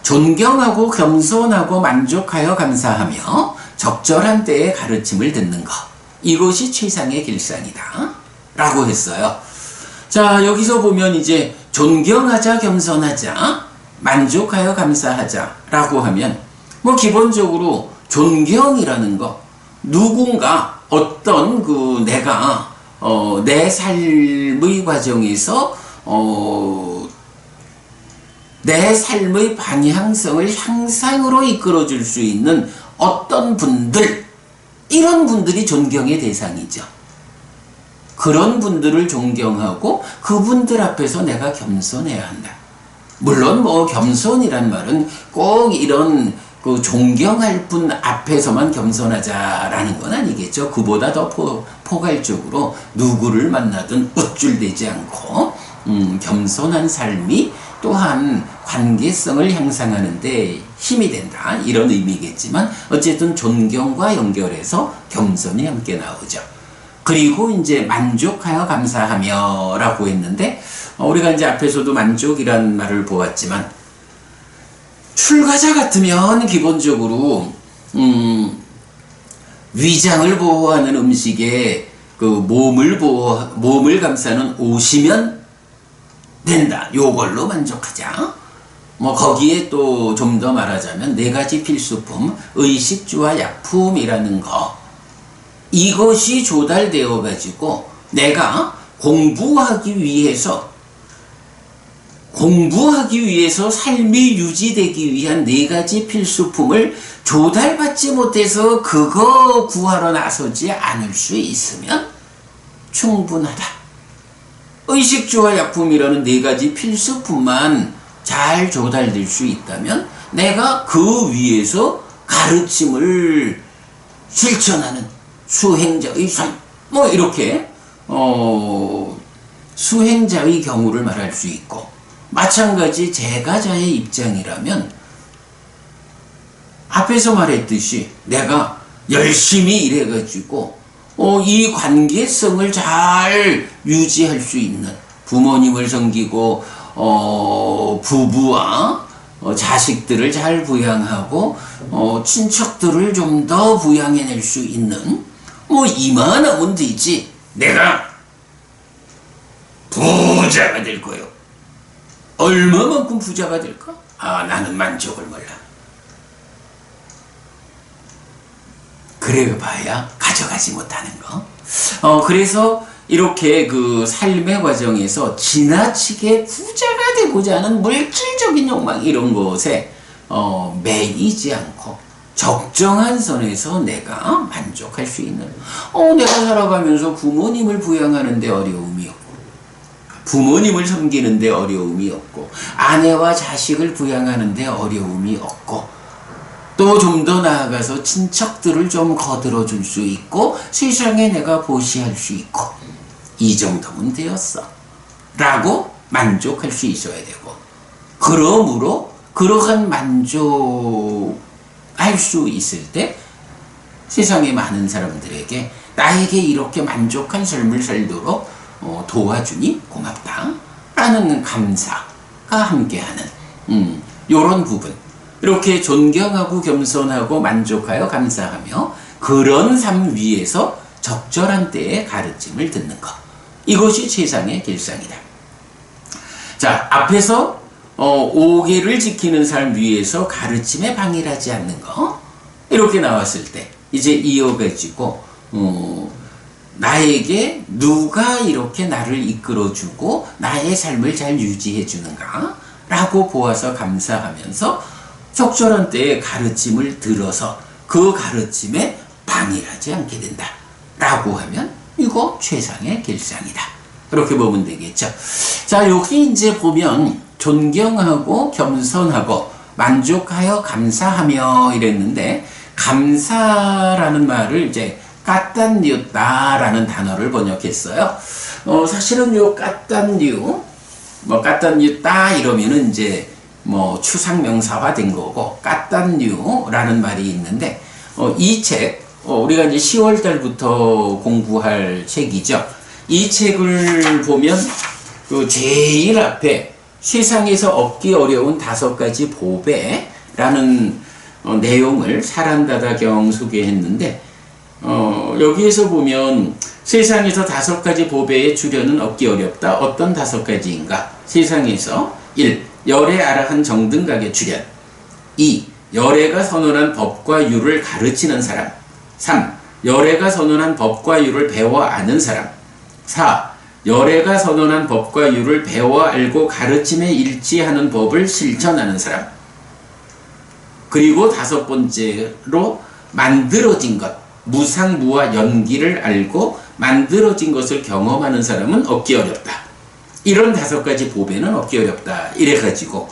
존경하고 겸손하고 만족하여 감사하며 적절한 때에 가르침을 듣는 것, 이것이 최상의 길상이다. 라고 했어요. 자, 여기서 보면 이제 존경하자, 겸손하자, 만족하여 감사하자 라고 하면 뭐 기본적으로 존경이라는 거, 누군가 어떤 내가 내 삶의 과정에서 내 삶의 방향성을 향상으로 이끌어줄 수 있는 어떤 분들, 이런 분들이 존경의 대상이죠. 그런 분들을 존경하고 그분들 앞에서 내가 겸손해야 한다. 물론 뭐 겸손이란 말은 꼭 이런 존경할 분 앞에서만 겸손하자라는 건 아니겠죠. 그보다 더 포괄적으로 누구를 만나든 우쭐대지 않고 겸손한 삶이 또한 관계성을 향상하는 데 힘이 된다. 이런 의미겠지만 어쨌든 존경과 연결해서 겸손이 함께 나오죠. 그리고 이제 만족하여 감사하며 라고 했는데 우리가 이제 앞에서도 만족이란 말을 보았지만 출가자 같으면 기본적으로 위장을 보호하는 음식에 몸을 감싸는 옷이면 된다. 요걸로 만족하자. 뭐 거기에 또 좀 더 말하자면 4가지 필수품, 의식주와 약품이라는 거, 이것이 조달되어 가지고 내가 공부하기 위해서 삶이 유지되기 위한 4가지 필수품을 조달받지 못해서 그거 구하러 나서지 않을 수 있으면 충분하다. 의식주와 약품이라는 4가지 필수품만 잘 조달될 수 있다면 내가 그 위에서 가르침을 실천하는 수행자의 삶, 뭐 이렇게 수행자의 경우를 말할 수 있고, 마찬가지 제가자의 입장이라면 앞에서 말했듯이 내가 열심히 일해가지고 이 관계성을 잘 유지할 수 있는, 부모님을 섬기고 부부와 자식들을 잘 부양하고 친척들을 좀 더 부양해낼 수 있는, 뭐 이만하면 되지 내가 부자가 될 거요. 얼마만큼 부자가 될까? 나는 만족을 몰라. 그래 봐야 가져가지 못하는 거. 그래서 이렇게 그 삶의 과정에서 지나치게 부자가 되고자 하는 물질적인 욕망, 이런 것에 매이지 않고 적정한 선에서 내가 만족할 수 있는, 내가 살아가면서 부모님을 부양하는데 어려움이 없고, 부모님을 섬기는데 어려움이 없고, 아내와 자식을 부양하는데 어려움이 없고, 또 좀 더 나아가서 친척들을 좀 거들어 줄 수 있고, 세상에 내가 보시할 수 있고, 이 정도면 되었어 라고 만족할 수 있어야 되고, 그러므로 그러한 만족할 수 있을 때 세상의 많은 사람들에게 나에게 이렇게 만족한 삶을 살도록 도와주니 고맙다 라는 감사가 함께하는 요런 부분, 이렇게 존경하고 겸손하고 만족하여 감사하며 그런 삶 위에서 적절한 때에 가르침을 듣는 것, 이것이 최상의 길상이다. 자, 앞에서 5계를 지키는 삶 위에서 가르침에 방해하지 않는 거, 이렇게 나왔을 때 이제 이어가지고 나에게 누가 이렇게 나를 이끌어주고 나의 삶을 잘 유지해 주는가 라고 보아서 감사하면서 적절한 때에 가르침을 들어서 그 가르침에 방해하지 않게 된다 라고 하면 이거 최상의 길상이다. 그렇게 보면 되겠죠. 자, 여기 이제 보면 존경하고 겸손하고 만족하여 감사하며 이랬는데, 감사라는 말을 이제 까딴뉴다라는 단어를 번역했어요. 사실은 요 까딴뉴다 이러면은 이제 뭐 추상명사화 된 거고, 까딴뉴라는 말이 있는데, 이 책, 우리가 이제 10월 달부터 공부할 책이죠. 이 책을 보면 그 제일 앞에 세상에서 얻기 어려운 5가지 보배라는 내용을 사란다다경 소개했는데, 여기에서 보면 세상에서 5가지 보배의 주련은 얻기 어렵다. 어떤 5가지인가? 세상에서 1. 열에 아라한 정등각의 주련. 2. 열애가 선언한 법과 율을 가르치는 사람. 3. 열애가 선언한 법과 율을 배워 아는 사람. 4. 열애가 선언한 법과 율을 배워 알고 가르침에 일치하는 법을 실천하는 사람. 그리고 5번째로 만들어진 것, 무상무와 연기를 알고 만들어진 것을 경험하는 사람은 얻기 어렵다. 이런 5가지 보배는 얻기 어렵다. 이래가지고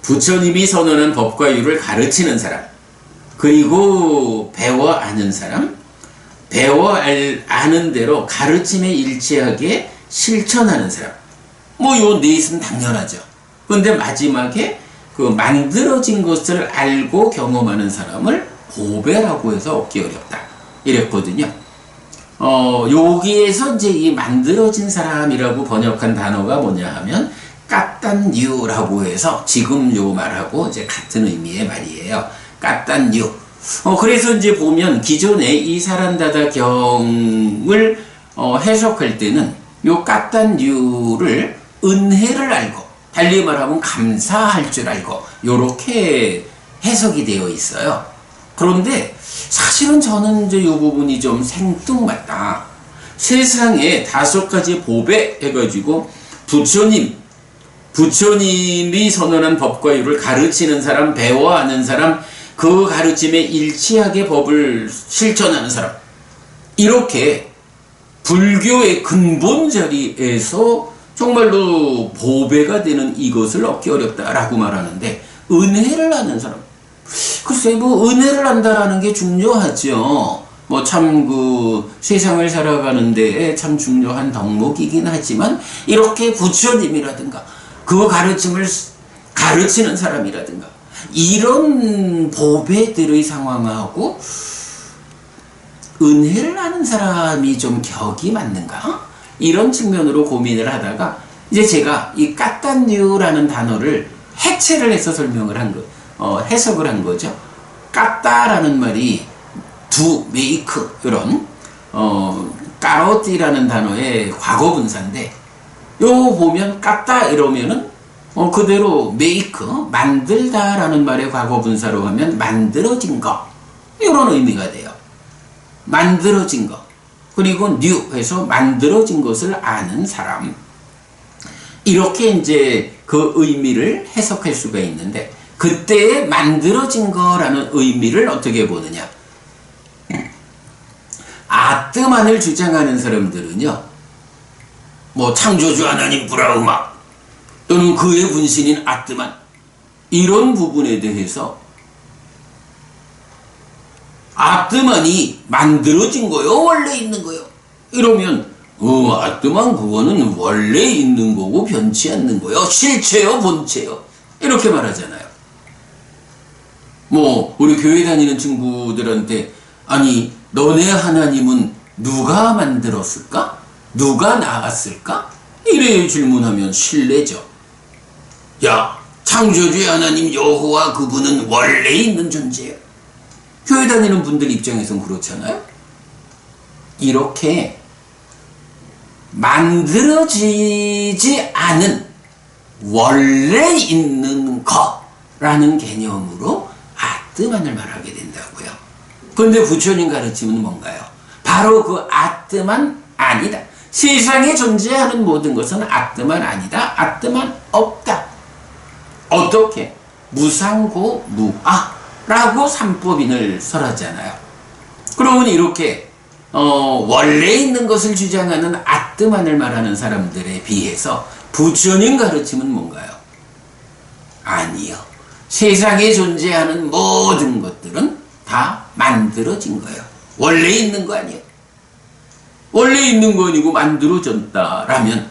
부처님이 선언한 법과 율을 가르치는 사람, 그리고 배워 아는 사람, 배워 아는 대로 가르침에 일치하게 실천하는 사람. 요 넷은 당연하죠. 그런데 마지막에 그 만들어진 것을 알고 경험하는 사람을 보배라고 해서 얻기 어렵다. 이랬거든요. 여기에서 이제 이 만들어진 사람이라고 번역한 단어가 뭐냐 하면 까딴유라고 해서 지금 요 말하고 이제 같은 의미의 말이에요. 까딴유. 그래서 이제 보면 기존에 이 사란다다 경을 해석할 때는 요 까딴유를 은혜를 알고, 달리 말하면 감사할 줄 알고, 요렇게 해석이 되어 있어요. 그런데 사실은 저는 이제 요 부분이 좀 생뚱맞다. 세상에 5가지 보배 해가지고 부처님이 선언한 법과 율을 가르치는 사람, 배워 아는 사람, 그 가르침에 일치하게 법을 실천하는 사람, 이렇게 불교의 근본 자리에서 정말로 보배가 되는 이것을 얻기 어렵다라고 말하는데, 은혜를 아는 사람, 글쎄 은혜를 안다라는 게 중요하죠. 참 세상을 살아가는데 참 중요한 덕목이긴 하지만, 이렇게 부처님이라든가 그 가르침을 가르치는 사람이라든가 이런 보배들의 상황하고 은혜를 아는 사람이 좀 격이 맞는가? 이런 측면으로 고민을 하다가 이제 제가 이 까딴유라는 단어를 해체를 해서 설명을 한 거, 해석을 한 거죠. 까따라는 말이 두, 메이크, 이런 까로띠라는 단어의 과거 분사인데, 요 보면 까따 이러면은 그대로 메이크, 만들다라는 말의 과거 분사로 하면 만들어진 거, 이런 의미가 돼요. 만들어진 거. 그리고 뉴 해서 만들어진 것을 아는 사람. 이렇게 이제 그 의미를 해석할 수가 있는데, 그때 만들어진 거라는 의미를 어떻게 보느냐? 아뜨만을 주장하는 사람들은요, 창조주 하나님 브라흐마 또는 그의 분신인 아뜨만, 이런 부분에 대해서 아뜨만이 만들어진 거요, 원래 있는 거요, 이러면 아뜨만 그거는 원래 있는 거고 변치 않는 거요, 실체요, 본체요, 이렇게 말하잖아요. 우리 교회 다니는 친구들한테, 아니 너네 하나님은 누가 만들었을까? 누가 낳았을까? 이래 질문하면 실례죠. 야, 창조주의 하나님 여호와 그분은 원래 있는 존재예요. 교회 다니는 분들 입장에선 그렇잖아요. 이렇게 만들어지지 않은 원래 있는 거라는 개념으로 아뜨만을 말하게 된다고요. 그런데 부처님 가르침은 뭔가요? 바로 그 아뜨만 아니다. 세상에 존재하는 모든 것은 아뜨만 아니다. 아뜨만 없다. 어떻게? 무상고 무아라고 삼법인을 설하잖아요. 그러면 이렇게 원래 있는 것을 주장하는 아뜨만을 말하는 사람들에 비해서 부처님 가르침은 뭔가요? 아니요. 세상에 존재하는 모든 것들은 다 만들어진 거예요. 원래 있는 거 아니에요. 원래 있는 거 아니고 만들어졌다라면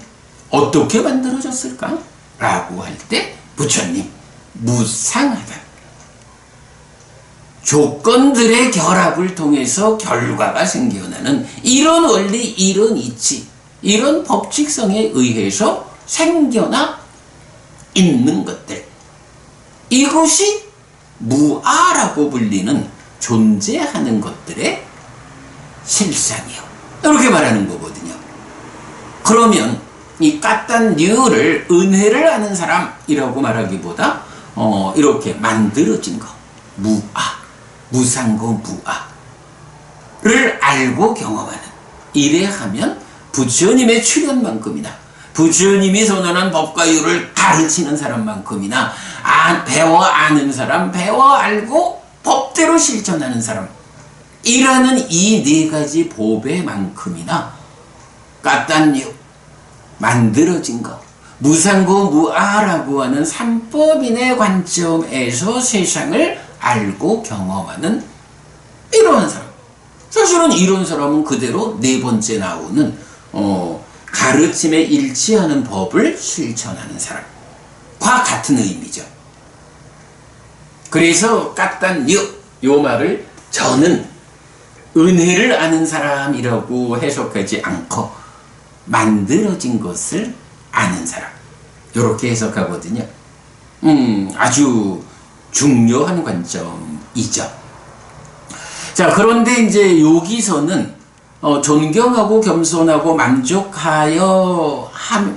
어떻게 만들어졌을까? 라고 할 때 부처님, 무상하다. 조건들의 결합을 통해서 결과가 생겨나는 이런 원리, 이런 이치, 이런 법칙성에 의해서 생겨나 있는 것들, 이것이 무아라고 불리는 존재하는 것들의 실상이요. 이렇게 말하는 거거든요. 그러면 이 까딴류를 은혜를 아는 사람이라고 말하기보다 이렇게 만들어진 거, 무아, 무상고 무아를 알고 경험하는, 이래 하면 부처님의 출현만큼이나 부처님이 선언한 법과 유를 가르치는 사람만큼이나 배워 아는 사람, 배워 알고 법대로 실천하는 사람, 이라는 이 네 가지 법에만큼이나 까딴류, 만들어진 것, 무상고 무아라고 하는 삼법인의 관점에서 세상을 알고 경험하는 이러한 사람. 사실은 이런 사람은 그대로 네 번째 나오는 가르침에 일치하는 법을 실천하는 사람과 같은 의미죠. 그래서 까딴류, 요 말을 저는 은혜를 아는 사람이라고 해석하지 않고 만들어진 것을 아는 사람, 이렇게 해석하거든요. 아주 중요한 관점이죠. 자, 그런데 이제 여기서는 존경하고 겸손하고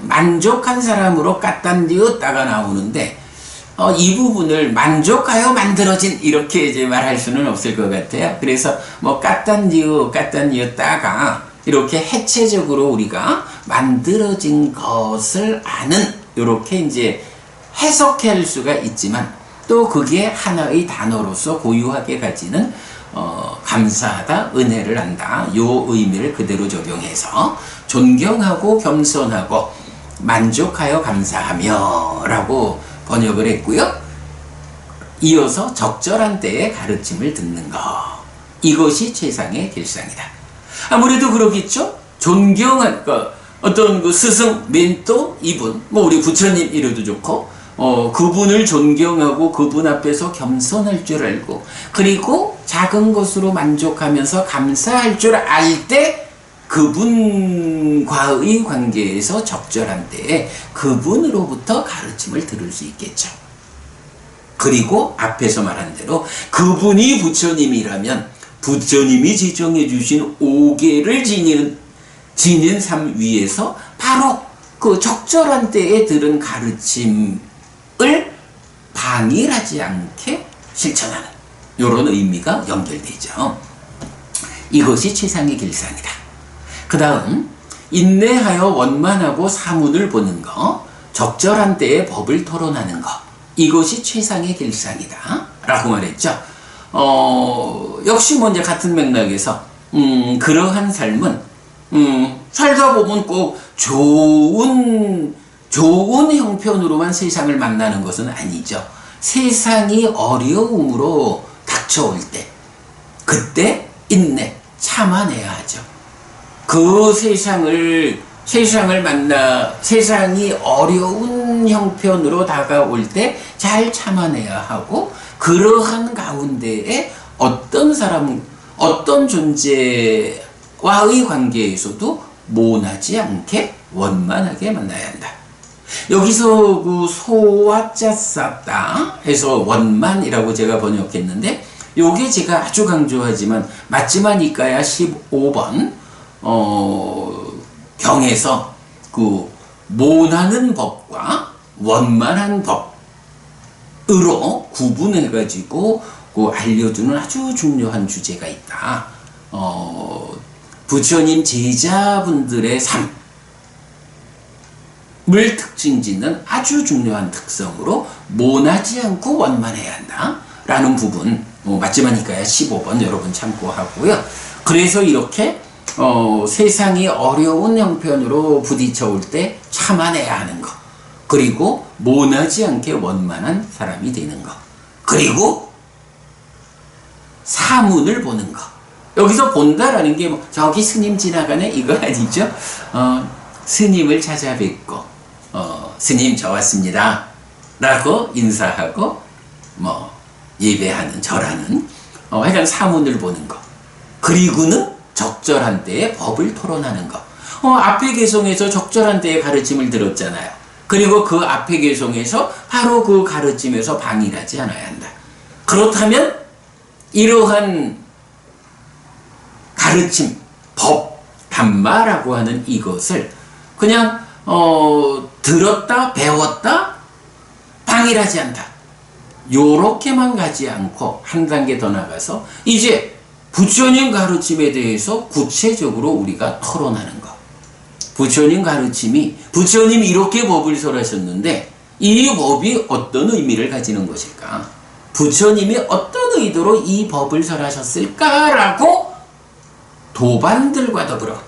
만족한 사람으로 까딴디었다가 나오는데, 이 부분을 만족하여 만들어진 이렇게 이제 말할 수는 없을 것 같아요. 그래서 뭐 까딴디었다가 이렇게 해체적으로 우리가 만들어진 것을 아는, 이렇게 이제 해석할 수가 있지만, 또 그게 하나의 단어로서 고유하게 가지는 감사하다, 은혜를 안다, 요 의미를 그대로 적용해서 존경하고 겸손하고 만족하여 감사하며 라고 번역을 했고요. 이어서 적절한 때에 가르침을 듣는 것, 이것이 최상의 길상이다. 아무래도 그러겠죠. 존경할 어떤 그 스승, 멘토, 이분, 뭐 우리 부처님 이래도 좋고, 그분을 존경하고 그분 앞에서 겸손할 줄 알고, 그리고 작은 것으로 만족하면서 감사할 줄 알 때 그분과의 관계에서 적절한 때에 그분으로부터 가르침을 들을 수 있겠죠. 그리고 앞에서 말한 대로 그분이 부처님이라면 부처님이 지정해 주신 5계를 지닌 삶 위에서 바로 그 적절한 때에 들은 가르침을 방일하지 않게 실천하는, 이런 의미가 연결되죠. 이것이 최상의 길상이다. 그 다음, 인내하여 원만하고 사문을 보는 것, 적절한 때에 법을 토론하는 것, 이것이 최상의 길상이다 라고 말했죠. 역시 먼저 같은 맥락에서 그러한 삶은 살다 보면 꼭 좋은 형편으로만 세상을 만나는 것은 아니죠. 세상이 어려움으로 닥쳐올 때, 그때 인내, 참아내야 하죠. 그 세상을 만나 세상이 어려운 형편으로 다가올 때 잘 참아내야 하고, 그러한 가운데에 어떤 사람, 어떤 존재와의 관계에서도 모나지 않게 원만하게 만나야 한다. 여기서 그 소와자 쌌다 해서 원만이라고 제가 번역했는데, 요게 제가 아주 강조하지만 맞지만 이까야 15번 경에서 그 모나는 법과 원만한 법으로 구분해가지고 그 알려주는 아주 중요한 주제가 있다. 부처님 제자분들의 삶을 특징짓는 아주 중요한 특성으로 모나지 않고 원만해야 한다 라는 부분, 맞지만이까야 15번 여러분 참고하고요. 그래서 이렇게 세상이 어려운 형편으로 부딪혀 올 때 참아내야 하는 것, 그리고 모나지 않게 원만한 사람이 되는 것, 그리고 사문을 보는 것. 여기서 본다라는 게 뭐 저기 스님 지나가네 이거 아니죠. 스님을 찾아뵙고 스님 저 왔습니다 라고 인사하고 뭐 예배하는, 절하는, 하여간 사문을 보는 것, 그리고는 적절한 때에 법을 토론하는 것. 앞에 개송에서 적절한 때에 가르침을 들었잖아요. 그리고 그 앞에 개송에서 바로 그 가르침에서 방일하지 않아야 한다. 그렇다면 이러한 가르침, 법, 담마라고 하는 이것을 그냥 들었다 배웠다 방일하지 않다, 요렇게만 가지 않고 한 단계 더 나가서 이제 부처님 가르침에 대해서 구체적으로 우리가 토론하는 것. 부처님 가르침이, 부처님이 이렇게 법을 설하셨는데 이 법이 어떤 의미를 가지는 것일까? 부처님이 어떤 의도로 이 법을 설하셨을까라고 도반들과 더불어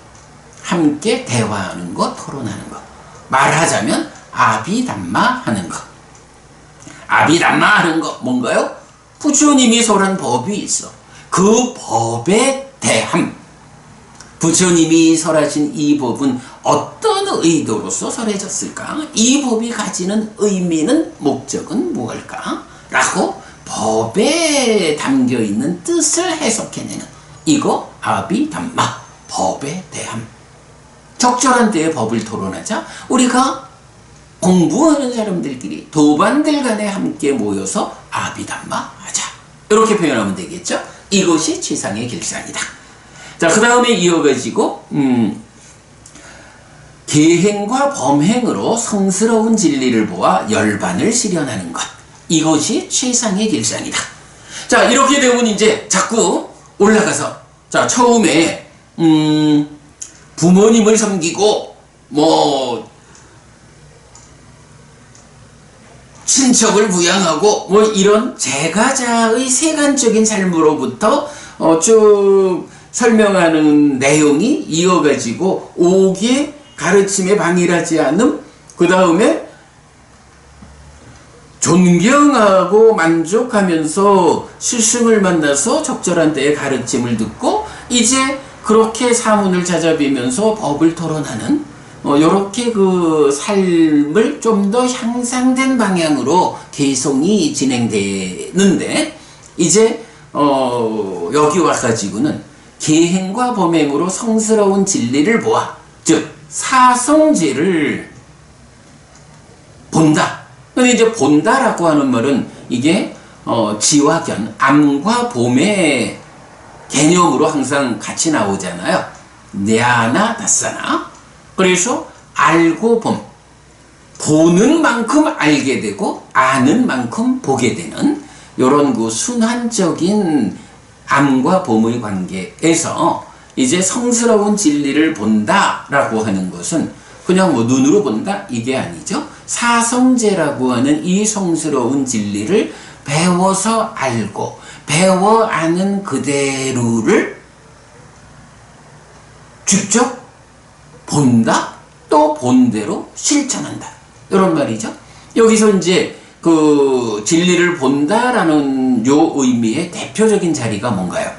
함께 대화하는 것, 토론하는 것. 말하자면 아비담마 하는 것. 아비담마 하는 것 뭔가요? 부처님이 설한 법이 있어. 그 법에 대함. 부처님이 설하신 이 법은 어떤 의도로서 설해졌을까? 이 법이 가지는 의미는, 목적은 무엇일까? 라고 법에 담겨있는 뜻을 해석해내는, 이거 아비담마, 법에 대함. 적절한 때에 법을 토론하자 우리가 공부하는 사람들끼리 도반들 간에 함께 모여서 아비담마 하자, 이렇게 표현하면 되겠죠? 이것이 치상의 길상이다. 자, 그 다음에 이어가지고 계행과 범행으로 성스러운 진리를 보아 열반을 실현하는 것, 이것이 최상의 길상이다. 자, 이렇게 되면 이제 자꾸 올라가서, 자, 처음에 부모님을 섬기고 친척을 부양하고 이런 제가자의 세간적인 삶으로부터 쭉 설명하는 내용이 이어가지고 옥의 가르침에 방일하지 않음, 그 다음에 존경하고 만족하면서 스승을 만나서 적절한 때에 가르침을 듣고 이제 그렇게 사문을 찾아뵈면서 법을 토론하는 요렇게 그 삶을 좀 더 향상된 방향으로 개송이 진행되는데, 이제 여기 와가지고는 계행과 범행으로 성스러운 진리를 보아, 즉 사성제를 본다. 근데 이제 본다라고 하는 말은 이게 지와견, 암과 봄의 개념으로 항상 같이 나오잖아요. 냐나 다사나. 그래서 알고 봄, 보는 만큼 알게 되고 아는 만큼 보게 되는 이런 그 순환적인 암과 봄의 관계에서 이제 성스러운 진리를 본다라고 하는 것은 그냥 눈으로 본다 이게 아니죠. 사성제라고 하는 이 성스러운 진리를 배워서 알고 배워 아는 그대로를 직접 본다, 또 본대로 실천한다, 이런 말이죠. 여기서 이제 그 진리를 본다라는 요 의미의 대표적인 자리가 뭔가요?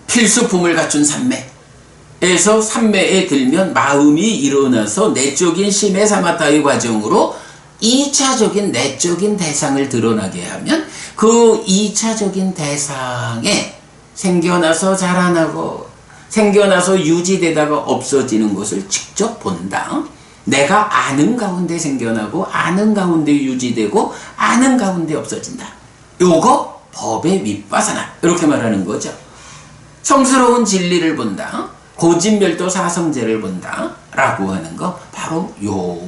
필수품을 갖춘 삼매에서 삼매에 들면 마음이 일어나서 내적인 심해 사마타의 과정으로 2차적인 내적인 대상을 드러나게 하면 그 2차적인 대상에 생겨나서 자라나고 생겨나서 유지되다가 없어지는 것을 직접 본다. 내가 아는 가운데 생겨나고 아는 가운데 유지되고 아는 가운데 없어진다. 요거 법의 윗바사나, 이렇게 말하는 거죠. 성스러운 진리를 본다, 고진멸도 사성제를 본다 라고 하는 거, 바로 요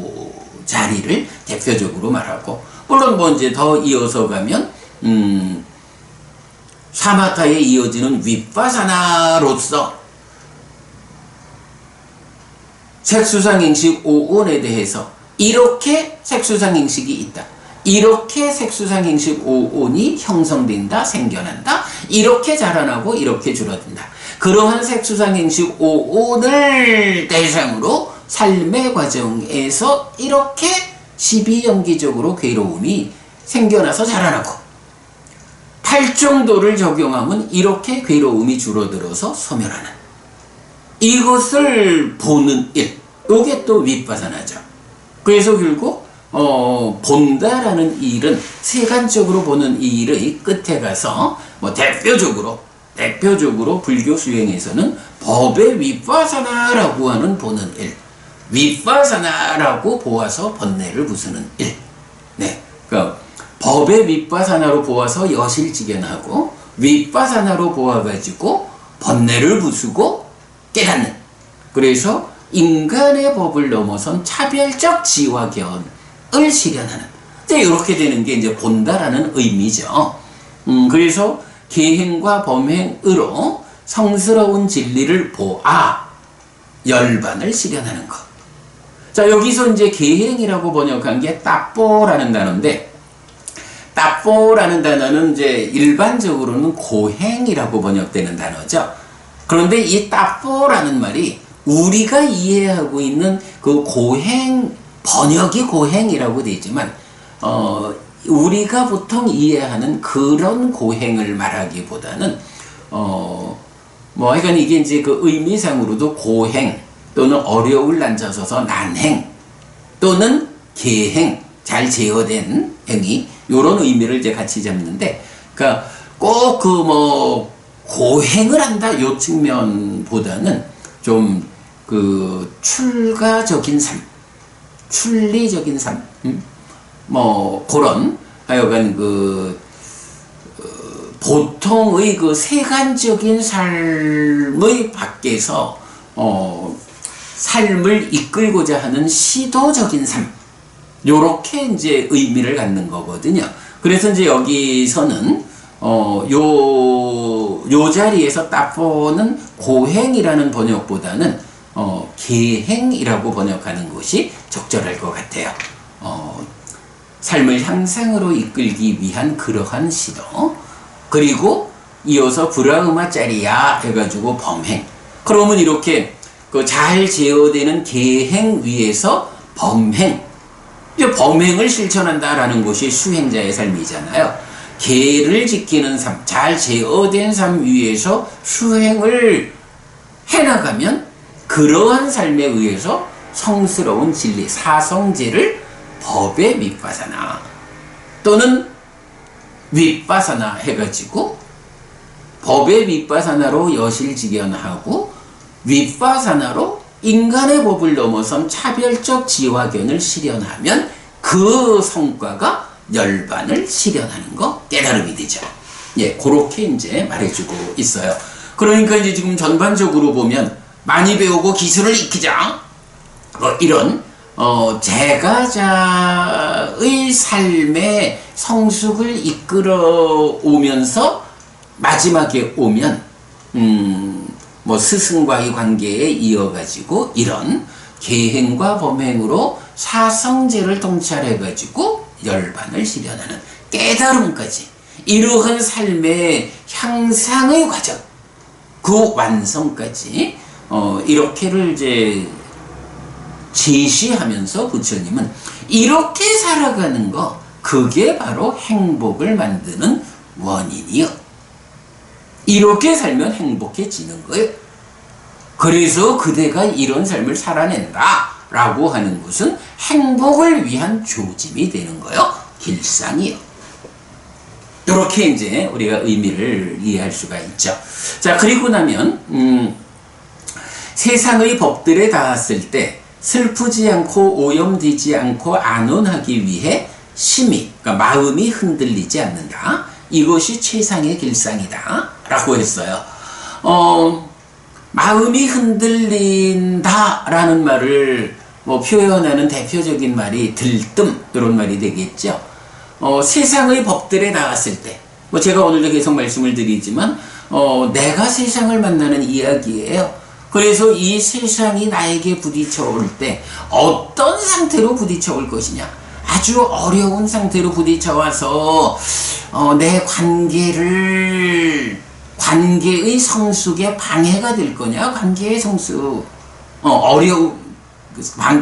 자리를 대표적으로 말하고, 물론 이제 더 이어서 가면 사마타에 이어지는 윗바사나로서 색수상행식 5온에 대해서 이렇게 색수상행식이 있다, 이렇게 색수상행식 5온이 형성된다, 생겨난다, 이렇게 자라나고 이렇게 줄어든다, 그러한 색수상행식 5온을 대상으로 삶의 과정에서 이렇게 12연기적으로 괴로움이 생겨나서 자라나고, 8정도를 적용하면 이렇게 괴로움이 줄어들어서 소멸하는, 이것을 보는 일, 이게 또 윗바사나죠. 그래서 결국 본다라는 일은, 세간적으로 보는 이 일의 끝에 가서 대표적으로 불교 수행에서는 법의 윗바사나라고 하는 보는 일, 윗바사나라고 보아서 번뇌를 부수는 일. 네, 그러니까 법의 윗바사나로 보아서 여실직연하고 윗바사나로 보아가지고 번뇌를 부수고 깨닫는, 그래서 인간의 법을 넘어선 차별적 지화견을 실현하는, 이제 이렇게 되는 게 이제 본다라는 의미죠. 그래서 계행과 범행으로 성스러운 진리를 보아 열반을 실현하는 것. 자, 여기서 이제 계행이라고 번역한 게 따뽀라는 단어인데, 따뽀라는 단어는 이제 일반적으로는 고행이라고 번역되는 단어죠. 그런데 이 따뽀라는 말이 우리가 이해하고 있는 그 고행, 번역이 고행이라고 되지만, 우리가 보통 이해하는 그런 고행을 말하기보다는, 하여간 이게 이제 그 의미상으로도 고행, 또는 어려울 난자서서 난행, 또는 계행, 잘 제어된 행위, 요런 의미를 이제 같이 잡는데, 그러니까 꼭 고행을 한다 요 측면보다는 좀 출가적인 삶, 출리적인 삶, 그런 하여간 보통의 세간적인 삶의 밖에서 삶을 이끌고자 하는 시도적인 삶, 요렇게 이제 의미를 갖는 거거든요. 그래서 이제 여기서는 요 자리에서 따포는 고행이라는 번역보다는 계행이라고 번역하는 것이 적절할 것 같아요. 삶을 향상으로 이끌기 위한 그러한 시도, 그리고 이어서 브라흐마짜리야 해가지고 범행. 그러면 이렇게 잘 제어되는 계행 위에서 범행, 이제 범행을 실천한다라는 것이 수행자의 삶이잖아요. 계를 지키는 삶, 잘 제어된 삶 위에서 수행을 해나가면 그러한 삶에 의해서 성스러운 진리, 사성제를 법의 윗바사나 또는 윗바사나 해가지고 법의 윗바사나로 여실직연하고 윗바사나로 인간의 법을 넘어선 차별적 지화견을 실현하면 그 성과가 열반을 실현하는 거, 깨달음이 되죠. 예, 그렇게 이제 말해주고 있어요. 그러니까 이제 지금 전반적으로 보면 많이 배우고 기술을 익히자, 이런 제가자의 삶의 성숙을 이끌어 오면서 마지막에 오면 스승과의 관계에 이어가지고 이런 계행과 범행으로 사성제를 통찰해가지고 열반을 실현하는 깨달음까지, 이러한 삶의 향상의 과정, 그 완성까지 이렇게를 이제 제시하면서 부처님은 이렇게 살아가는 거, 그게 바로 행복을 만드는 원인이요. 이렇게 살면 행복해지는 거예요. 그래서 그대가 이런 삶을 살아낸다 라고 하는 것은 행복을 위한 조짐이 되는 거예요. 길상이요. 이렇게 이제 우리가 의미를 이해할 수가 있죠. 자, 그리고 나면 세상의 법들에 닿았을 때 슬프지 않고 오염되지 않고 안온하기 위해 심히, 그러니까 마음이 흔들리지 않는다. 이것이 최상의 길상이다 라고 했어요. 마음이 흔들린다 라는 말을 표현하는 대표적인 말이 들뜸, 이런 말이 되겠죠. 세상의 법들에 닿았을 때, 제가 오늘도 계속 말씀을 드리지만 내가 세상을 만나는 이야기예요. 그래서 이 세상이 나에게 부딪혀 올 때 어떤 상태로 부딪혀 올 것이냐, 아주 어려운 상태로 부딪혀 와서 내 관계의 성숙에 방해가 될 거냐, 관계의 성숙,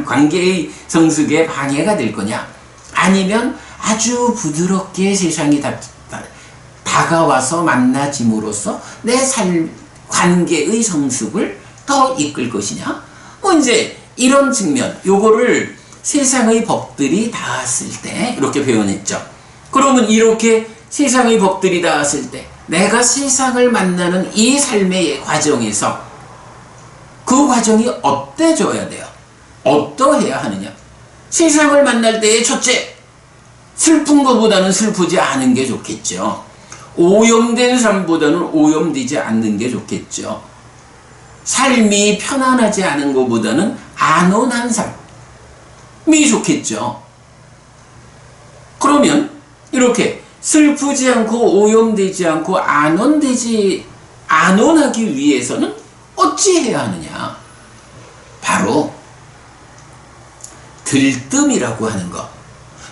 관계의 성숙에 방해가 될 거냐, 아니면 아주 부드럽게 세상이 다가와서 만나짐으로써 내 관계의 성숙을 더 이끌 것이냐, 이제 이런 측면, 요거를 세상의 법들이 닿았을 때 이렇게 표현했죠. 그러면 이렇게 세상의 법들이 닿았을 때 내가 세상을 만나는 이 삶의 과정에서 그 과정이 어때져야 돼요? 어떠해야 하느냐? 세상을 만날 때의 첫째, 슬픈 것보다는 슬프지 않은 게 좋겠죠. 오염된 삶보다는 오염되지 않는 게 좋겠죠. 삶이 편안하지 않은 것보다는 안온한 삶이 좋겠죠. 그러면 이렇게 슬프지 않고 오염되지 않고 안온하기 위해서는 어찌해야 하느냐? 바로 들뜸이라고 하는 것.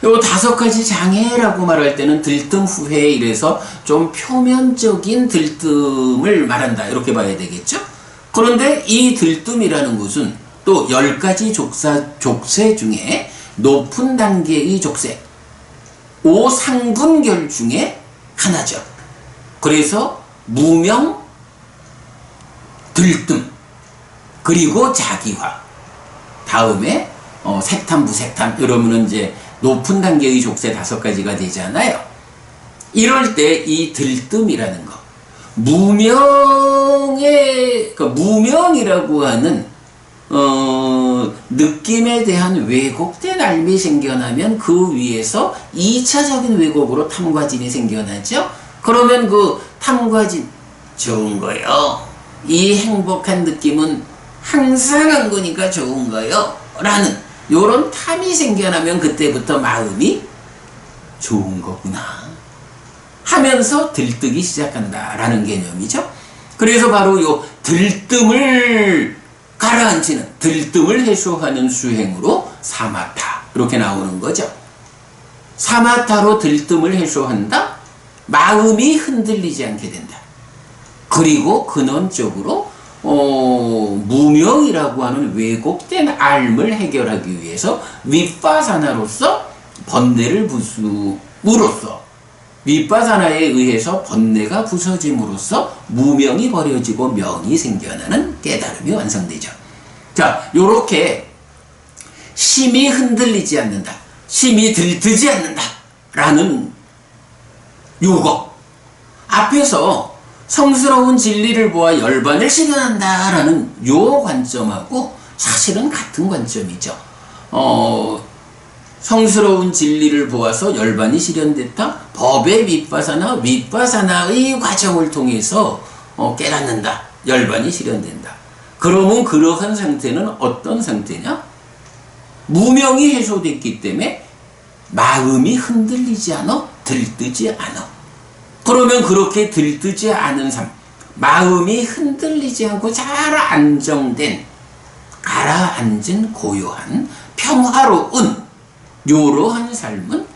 요 5가지 장애라고 말할 때는 들뜸 후회 이래서 좀 표면적인 들뜸을 말한다 이렇게 봐야 되겠죠. 그런데 이 들뜸이라는 것은 또 10가지 족쇄 중에 높은 단계의 족쇄 5상분결 중에 하나죠. 그래서 무명, 들뜸, 그리고 자기화, 다음에 색탐부색탐 이러면은 이제 높은 단계의 족쇄 5가지가 되잖아요. 이럴 때 이 들뜸이라는 거, 무명이라고 하는 느낌에 대한 왜곡된 알미 생겨나면 그 위에서 2차적인 왜곡으로 탐과진이 생겨나죠. 그러면 그 탐과진 좋은 거요. 이 행복한 느낌은 항상 한 거니까 좋은 거요. 라는 요런 탐이 생겨나면 그때부터 마음이 좋은 거구나 하면서 들뜨기 시작한다라는 개념이죠. 그래서 바로 요 들뜸을 가라앉히는, 들뜸을 해소하는 수행으로 사마타 이렇게 나오는 거죠. 사마타로 들뜸을 해소한다. 마음이 흔들리지 않게 된다. 그리고 근원적으로 무명이라고 하는 왜곡된 앓음을 해결하기 위해서 윗바사나로서 번뇌를 부수므로써 윗바사나에 의해서 번뇌가 부서짐으로써 무명이 버려지고 명이 생겨나는 깨달음이 완성되죠. 자, 요렇게 심이 흔들리지 않는다, 심이 들뜨지 않는다 라는 요거 앞에서 성스러운 진리를 보아 열반을 실현한다 라는 요 관점하고 사실은 같은 관점이죠. 성스러운 진리를 보아서 열반이 실현됐다. 법의 윗바사나의 과정을 통해서 깨닫는다. 열반이 실현된다. 그러면 그러한 상태는 어떤 상태냐? 무명이 해소됐기 때문에 마음이 흔들리지 않아, 들뜨지 않아. 그러면 그렇게 들뜨지 않은 삶, 마음이 흔들리지 않고 잘 안정된, 가라앉은 고요한, 평화로운 요러한 삶은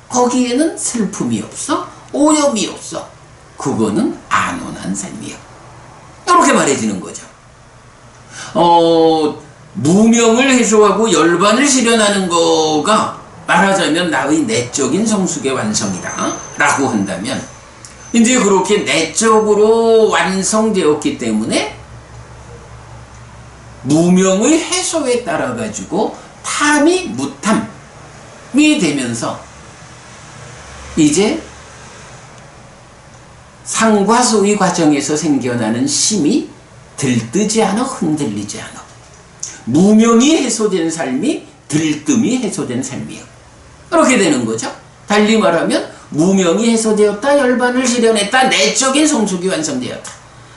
거기에는 슬픔이 없어, 오염이 없어. 그거는 안온한 삶이야. 이렇게 말해지는 거죠. 무명을 해소하고 열반을 실현하는 거가 말하자면 나의 내적인 성숙의 완성이다 라고 한다면, 이제 그렇게 내적으로 완성되었기 때문에 무명의 해소에 따라 가지고 탐이 무탐이 되면서 이제 상과소의 과정에서 생겨나는 심이 들뜨지 않아, 흔들리지 않아. 무명이 해소된 삶이 들뜸이 해소된 삶이에요. 그렇게 되는 거죠. 달리 말하면 무명이 해소되었다, 열반을 실현했다, 내적인 성숙이 완성되었다.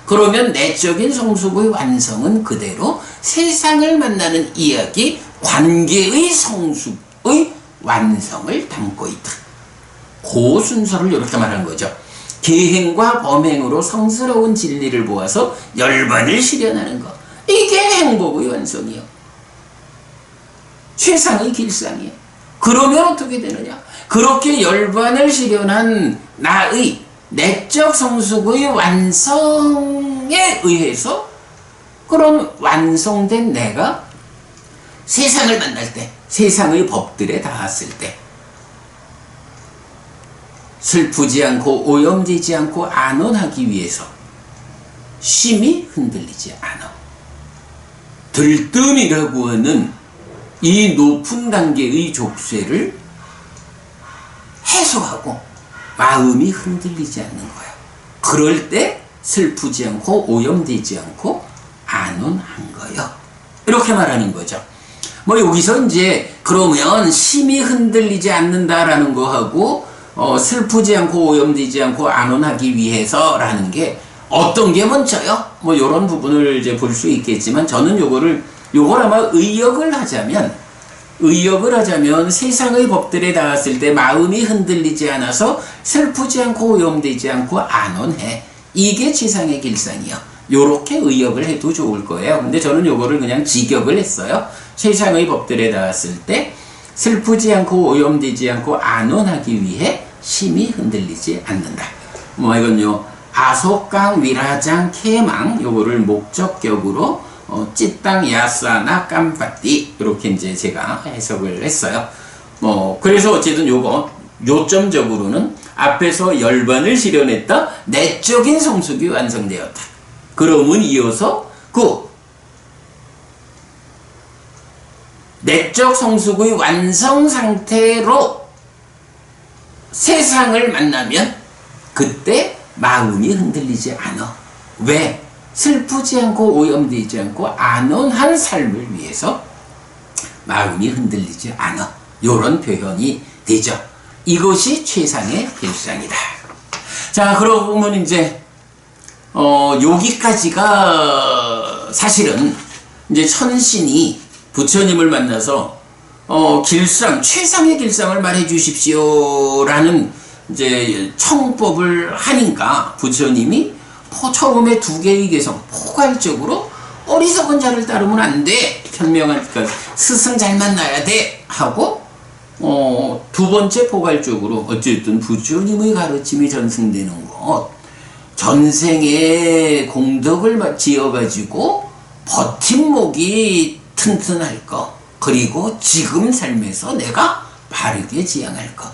그러면 내적인 성숙의 완성은 그대로 세상을 만나는 이야기, 관계의 성숙의 완성을 담고 있다. 그 순서를 이렇게 말하는 거죠. 계행과 범행으로 성스러운 진리를 보아서 열반을 실현하는 것. 이게 행복의 완성이요. 최상의 길상이요. 그러면 어떻게 되느냐? 그렇게 열반을 실현한 나의 내적 성숙의 완성에 의해서 그런 완성된 내가 세상을 만날 때, 세상의 법들에 닿았을 때 슬프지 않고 오염되지 않고 안온하기 위해서 심이 흔들리지 않아. 들뜸이라고 하는 이 높은 단계의 족쇄를 해소하고 마음이 흔들리지 않는 거야. 그럴 때 슬프지 않고 오염되지 않고 안온한 거요. 이렇게 말하는 거죠. 뭐 여기서 이제 그러면 심히 흔들리지 않는다라는 거하고 슬프지 않고 오염되지 않고 안온하기 위해서라는 게 어떤 게 먼저요? 뭐 이런 부분을 이제 볼 수 있겠지만 저는 요걸 아마 의역을 하자면 세상의 법들에 닿았을 때 마음이 흔들리지 않아서 슬프지 않고 오염되지 않고 안온해. 이게 최상의 길상이요. 요렇게 의역을 해도 좋을 거예요. 근데 저는 요거를 그냥 직역을 했어요. 세상의 법들에 닿았을 때 슬프지 않고 오염되지 않고 안온하기 위해 심히 흔들리지 않는다. 뭐 이건요. 아속강 위라장 케망 요거를 목적격으로 찌땅 야싸나 깜빠띠 이렇게 이제 제가 해석을 했어요. 그래서 어쨌든 요점적으로는 앞에서 열반을 실현했다 내적인 성숙이 완성되었다. 그러면 이어서 그 내적 성숙의 완성 상태로 세상을 만나면 그때 마음이 흔들리지 않아. 왜? 슬프지 않고 오염되지 않고 안온한 삶을 위해서 마음이 흔들리지 않아. 요런 표현이 되죠. 이것이 최상의 길상이다. 자, 그러면 이제 여기까지가 사실은 이제 천신이 부처님을 만나서 최상의 길상을 말해 주십시오라는 이제 청법을 하니까 부처님이 처음에 두 개의 개성 포괄적으로 어리석은 자를 따르면 안 돼. 현명하니까 스승 잘 만나야 돼 하고 두 번째 포괄적으로 어쨌든 부처님의 가르침이 전승되는 것 전생에 공덕을 지어가지고 버팀목이 튼튼할 거 그리고 지금 삶에서 내가 바르게 지향할 거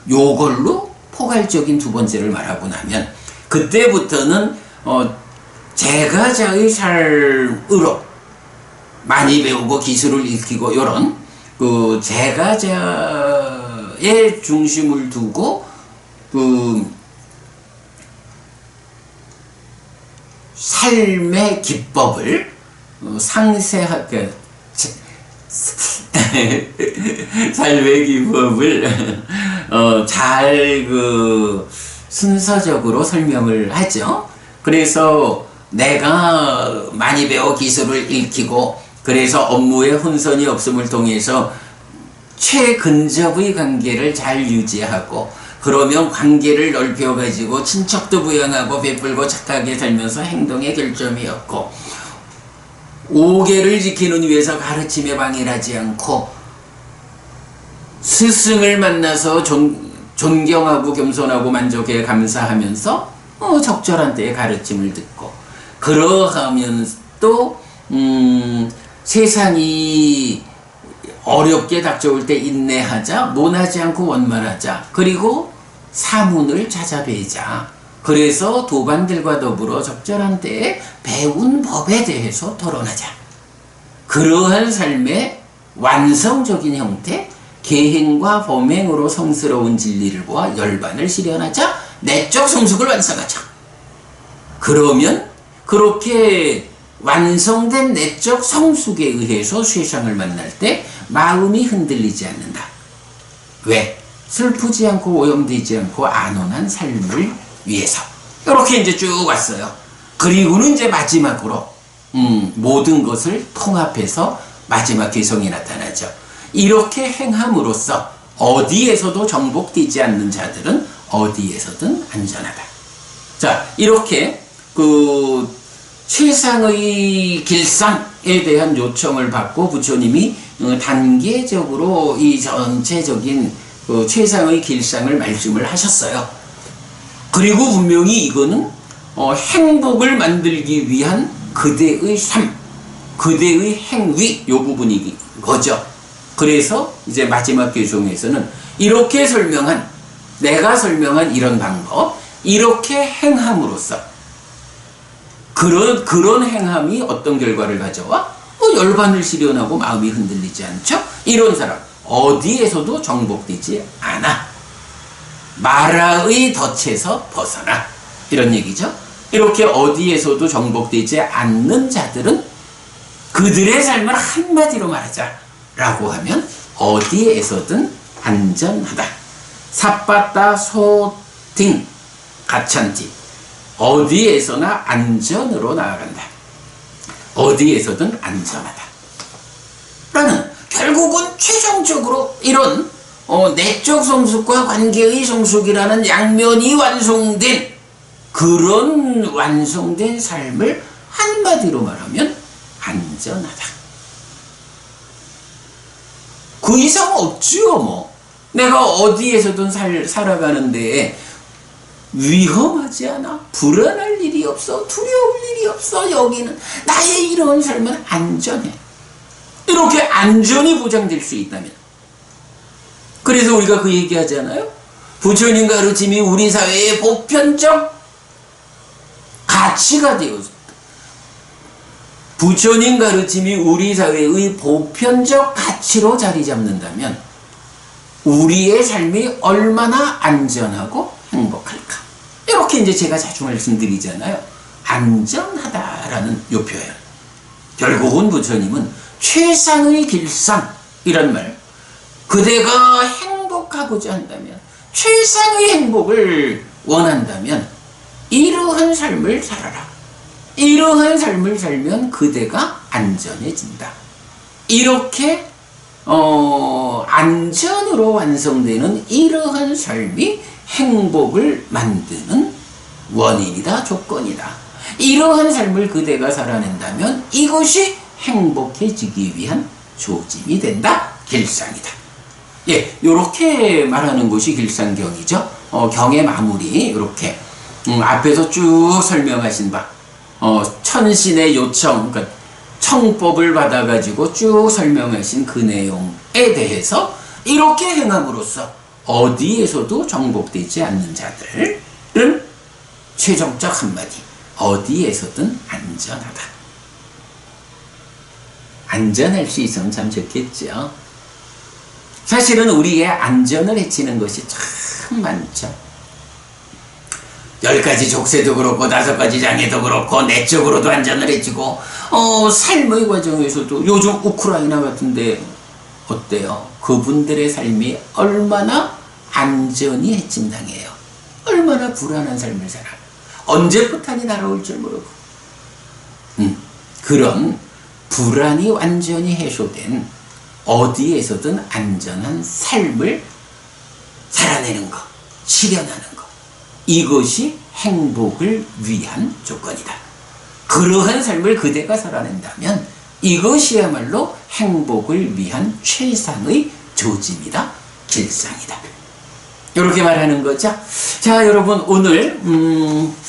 요걸로 포괄적인 두 번째를 말하고 나면 그때부터는 제가자의 삶으로 많이 배우고 기술을 익히고 요런 그 제가자의 중심을 두고 그 삶의 기법을 상세하게 삶의 기법을 잘 순서적으로 설명을 하죠. 그래서 내가 많이 배워 기술을 익히고 그래서 업무에 혼선이 없음을 통해서 최근접의 관계를 잘 유지하고 그러면 관계를 넓혀가지고 친척도 부양하고 베풀고 착하게 살면서 행동의 결점이 없고 오계를 지키는 위해서 가르침에 방해하지 않고 스승을 만나서 존경하고 겸손하고 만족해 감사하면서 적절한 때에 가르침을 듣고 그러하면서 또 세상이 어렵게 닥쳐올 때 인내하자 모나지 않고 원만하자 그리고 사문을 찾아뵈자 그래서 도반들과 더불어 적절한 때에 배운 법에 대해서 토론하자 그러한 삶의 완성적인 형태 계행과 범행으로 성스러운 진리를 보아 열반을 실현하자 내적 성숙을 완성하자 그러면 그렇게 완성된 내적 성숙에 의해서 세상을 만날 때 마음이 흔들리지 않는다. 왜? 슬프지 않고 오염되지 않고 안온한 삶을 위해서 이렇게 이제 쭉 왔어요. 그리고는 이제 마지막으로 모든 것을 통합해서 마지막 개성이 나타나죠. 이렇게 행함으로써 어디에서도 정복되지 않는 자들은 어디에서든 안전하다. 자, 이렇게 그 최상의 길상에 대한 요청을 받고 부처님이 단계적으로 이 전체적인 그 최상의 길상을 말씀을 하셨어요. 그리고 분명히 이거는 행복을 만들기 위한 그대의 삶, 그대의 행위 요 부분이 거죠. 그래서 이제 마지막 개송에서는 이렇게 내가 설명한 이런 방법, 이렇게 행함으로써 그런 행함이 어떤 결과를 가져와? 열반을 실현하고 마음이 흔들리지 않죠? 이런 사람 어디에서도 정복되지 않아. 마라의 덫에서 벗어나. 이런 얘기죠. 이렇게 어디에서도 정복되지 않는 자들은 그들의 삶을 한마디로 말하자. 라고 하면 어디에서든 안전하다. 삿바따 소팅 가찬티. 어디에서나 안전으로 나아간다. 어디에서든 안전하다. 라는 결국은 최종적으로 이런 내적 성숙과 관계의 성숙이라는 양면이 완성된 그런 완성된 삶을 한마디로 말하면 안전하다. 그 이상 없지요. 뭐 내가 어디에서든 살아가는데 위험하지 않아, 불안할 일이 없어, 두려울 일이 없어. 여기는 나의 이런 삶은 안전해. 이렇게 안전이 보장될 수 있다면, 그래서 우리가 그 얘기하잖아요. 부처님 가르침이 우리 사회의 보편적 가치가 되어서, 부처님 가르침이 우리 사회의 보편적 가치로 자리 잡는다면 우리의 삶이 얼마나 안전하고 행복할까. 이렇게 이제 제가 자주 말씀드리잖아요. 안전하다라는 요 표현. 결국은 부처님은 최상의 길상이란 말, 그대가 행복하고자 한다면, 최상의 행복을 원한다면 이러한 삶을 살아라. 이러한 삶을 살면 그대가 안전해진다. 이렇게 안전으로 완성되는 이러한 삶이 행복을 만드는 원인이다, 조건이다. 이러한 삶을 그대가 살아낸다면 이것이 행복해지기 위한 조짐이 된다, 길상이다. 예, 요렇게 말하는 것이 길상경이죠. 경의 마무리 이렇게 앞에서 쭉 설명하신 바, 천신의 요청, 그러니까 청법을 받아가지고 쭉 설명하신 그 내용에 대해서 이렇게 행함으로써 어디에서도 정복되지 않는 자들은 최종적 한마디, 어디에서든 안전하다. 안전할 수 있으면 참 좋겠죠. 사실은 우리의 안전을 해치는 것이 참 많죠. 10가지 족쇄도 그렇고 5가지 장애도 그렇고 내적으로도 안전을 해치고 삶의 과정에서도 요즘 우크라이나 같은데 어때요? 그분들의 삶이 얼마나 안전이 해침당해요. 얼마나 불안한 삶을 살아. 언제 폭탄이 날아올 줄 모르고. 그런 불안이 완전히 해소된 어디에서든 안전한 삶을 살아내는 것, 실현하는 것, 이것이 행복을 위한 조건이다. 그러한 삶을 그대가 살아낸다면 이것이야말로 행복을 위한 최상의 조짐이다, 길상이다. 이렇게 말하는 거죠. 자, 여러분, 오늘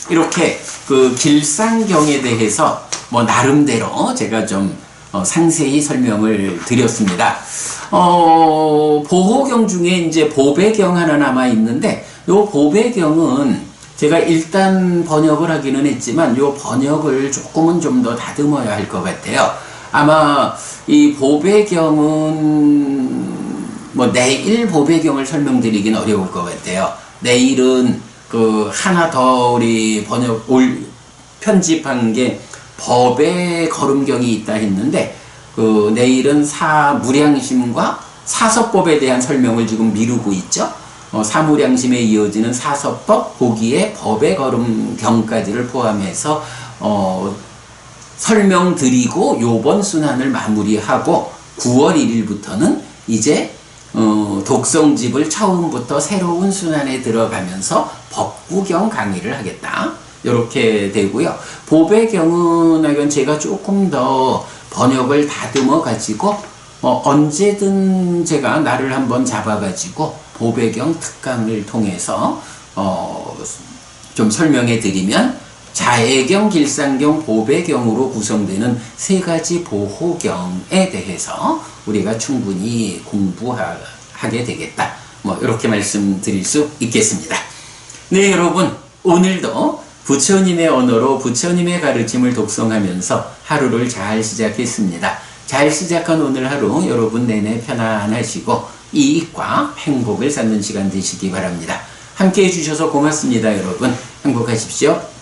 이렇게 그 길상경에 대해서 나름대로 제가 좀 상세히 설명을 드렸습니다. 보호경 중에 이제 보배경 하나 남아 있는데, 요 보배경은 제가 일단 번역을 하기는 했지만 요 번역을 조금은 좀 더 다듬어야 할 것 같아요. 아마 이 보배경은 내일 보배경을 설명드리긴 어려울 것 같아요. 내일은 그 하나 더 우리 편집한 게 법의 걸음경이 있다 했는데, 그 내일은 사무량심과 사서법에 대한 설명을 지금 미루고 있죠. 사무량심에 이어지는 사서법, 거기에 법의 걸음경까지를 포함해서 설명드리고 요번 순환을 마무리하고 9월 1일부터는 이제 독성집을 처음부터 새로운 순환에 들어가면서 법구경 강의를 하겠다. 이렇게 되고요. 보배경은 제가 조금 더 번역을 다듬어 가지고 언제든 제가 날을 한번 잡아 가지고 보배경 특강을 통해서 좀 설명해 드리면 자애경, 길상경, 보배경으로 구성되는 3가지 보호경에 대해서 우리가 충분히 공부하게 되겠다. 이렇게 말씀드릴 수 있겠습니다. 네, 여러분, 오늘도 부처님의 언어로 부처님의 가르침을 독송하면서 하루를 잘 시작했습니다. 잘 시작한 오늘 하루 여러분 내내 편안하시고 이익과 행복을 쌓는 시간 되시기 바랍니다. 함께 해주셔서 고맙습니다. 여러분, 행복하십시오.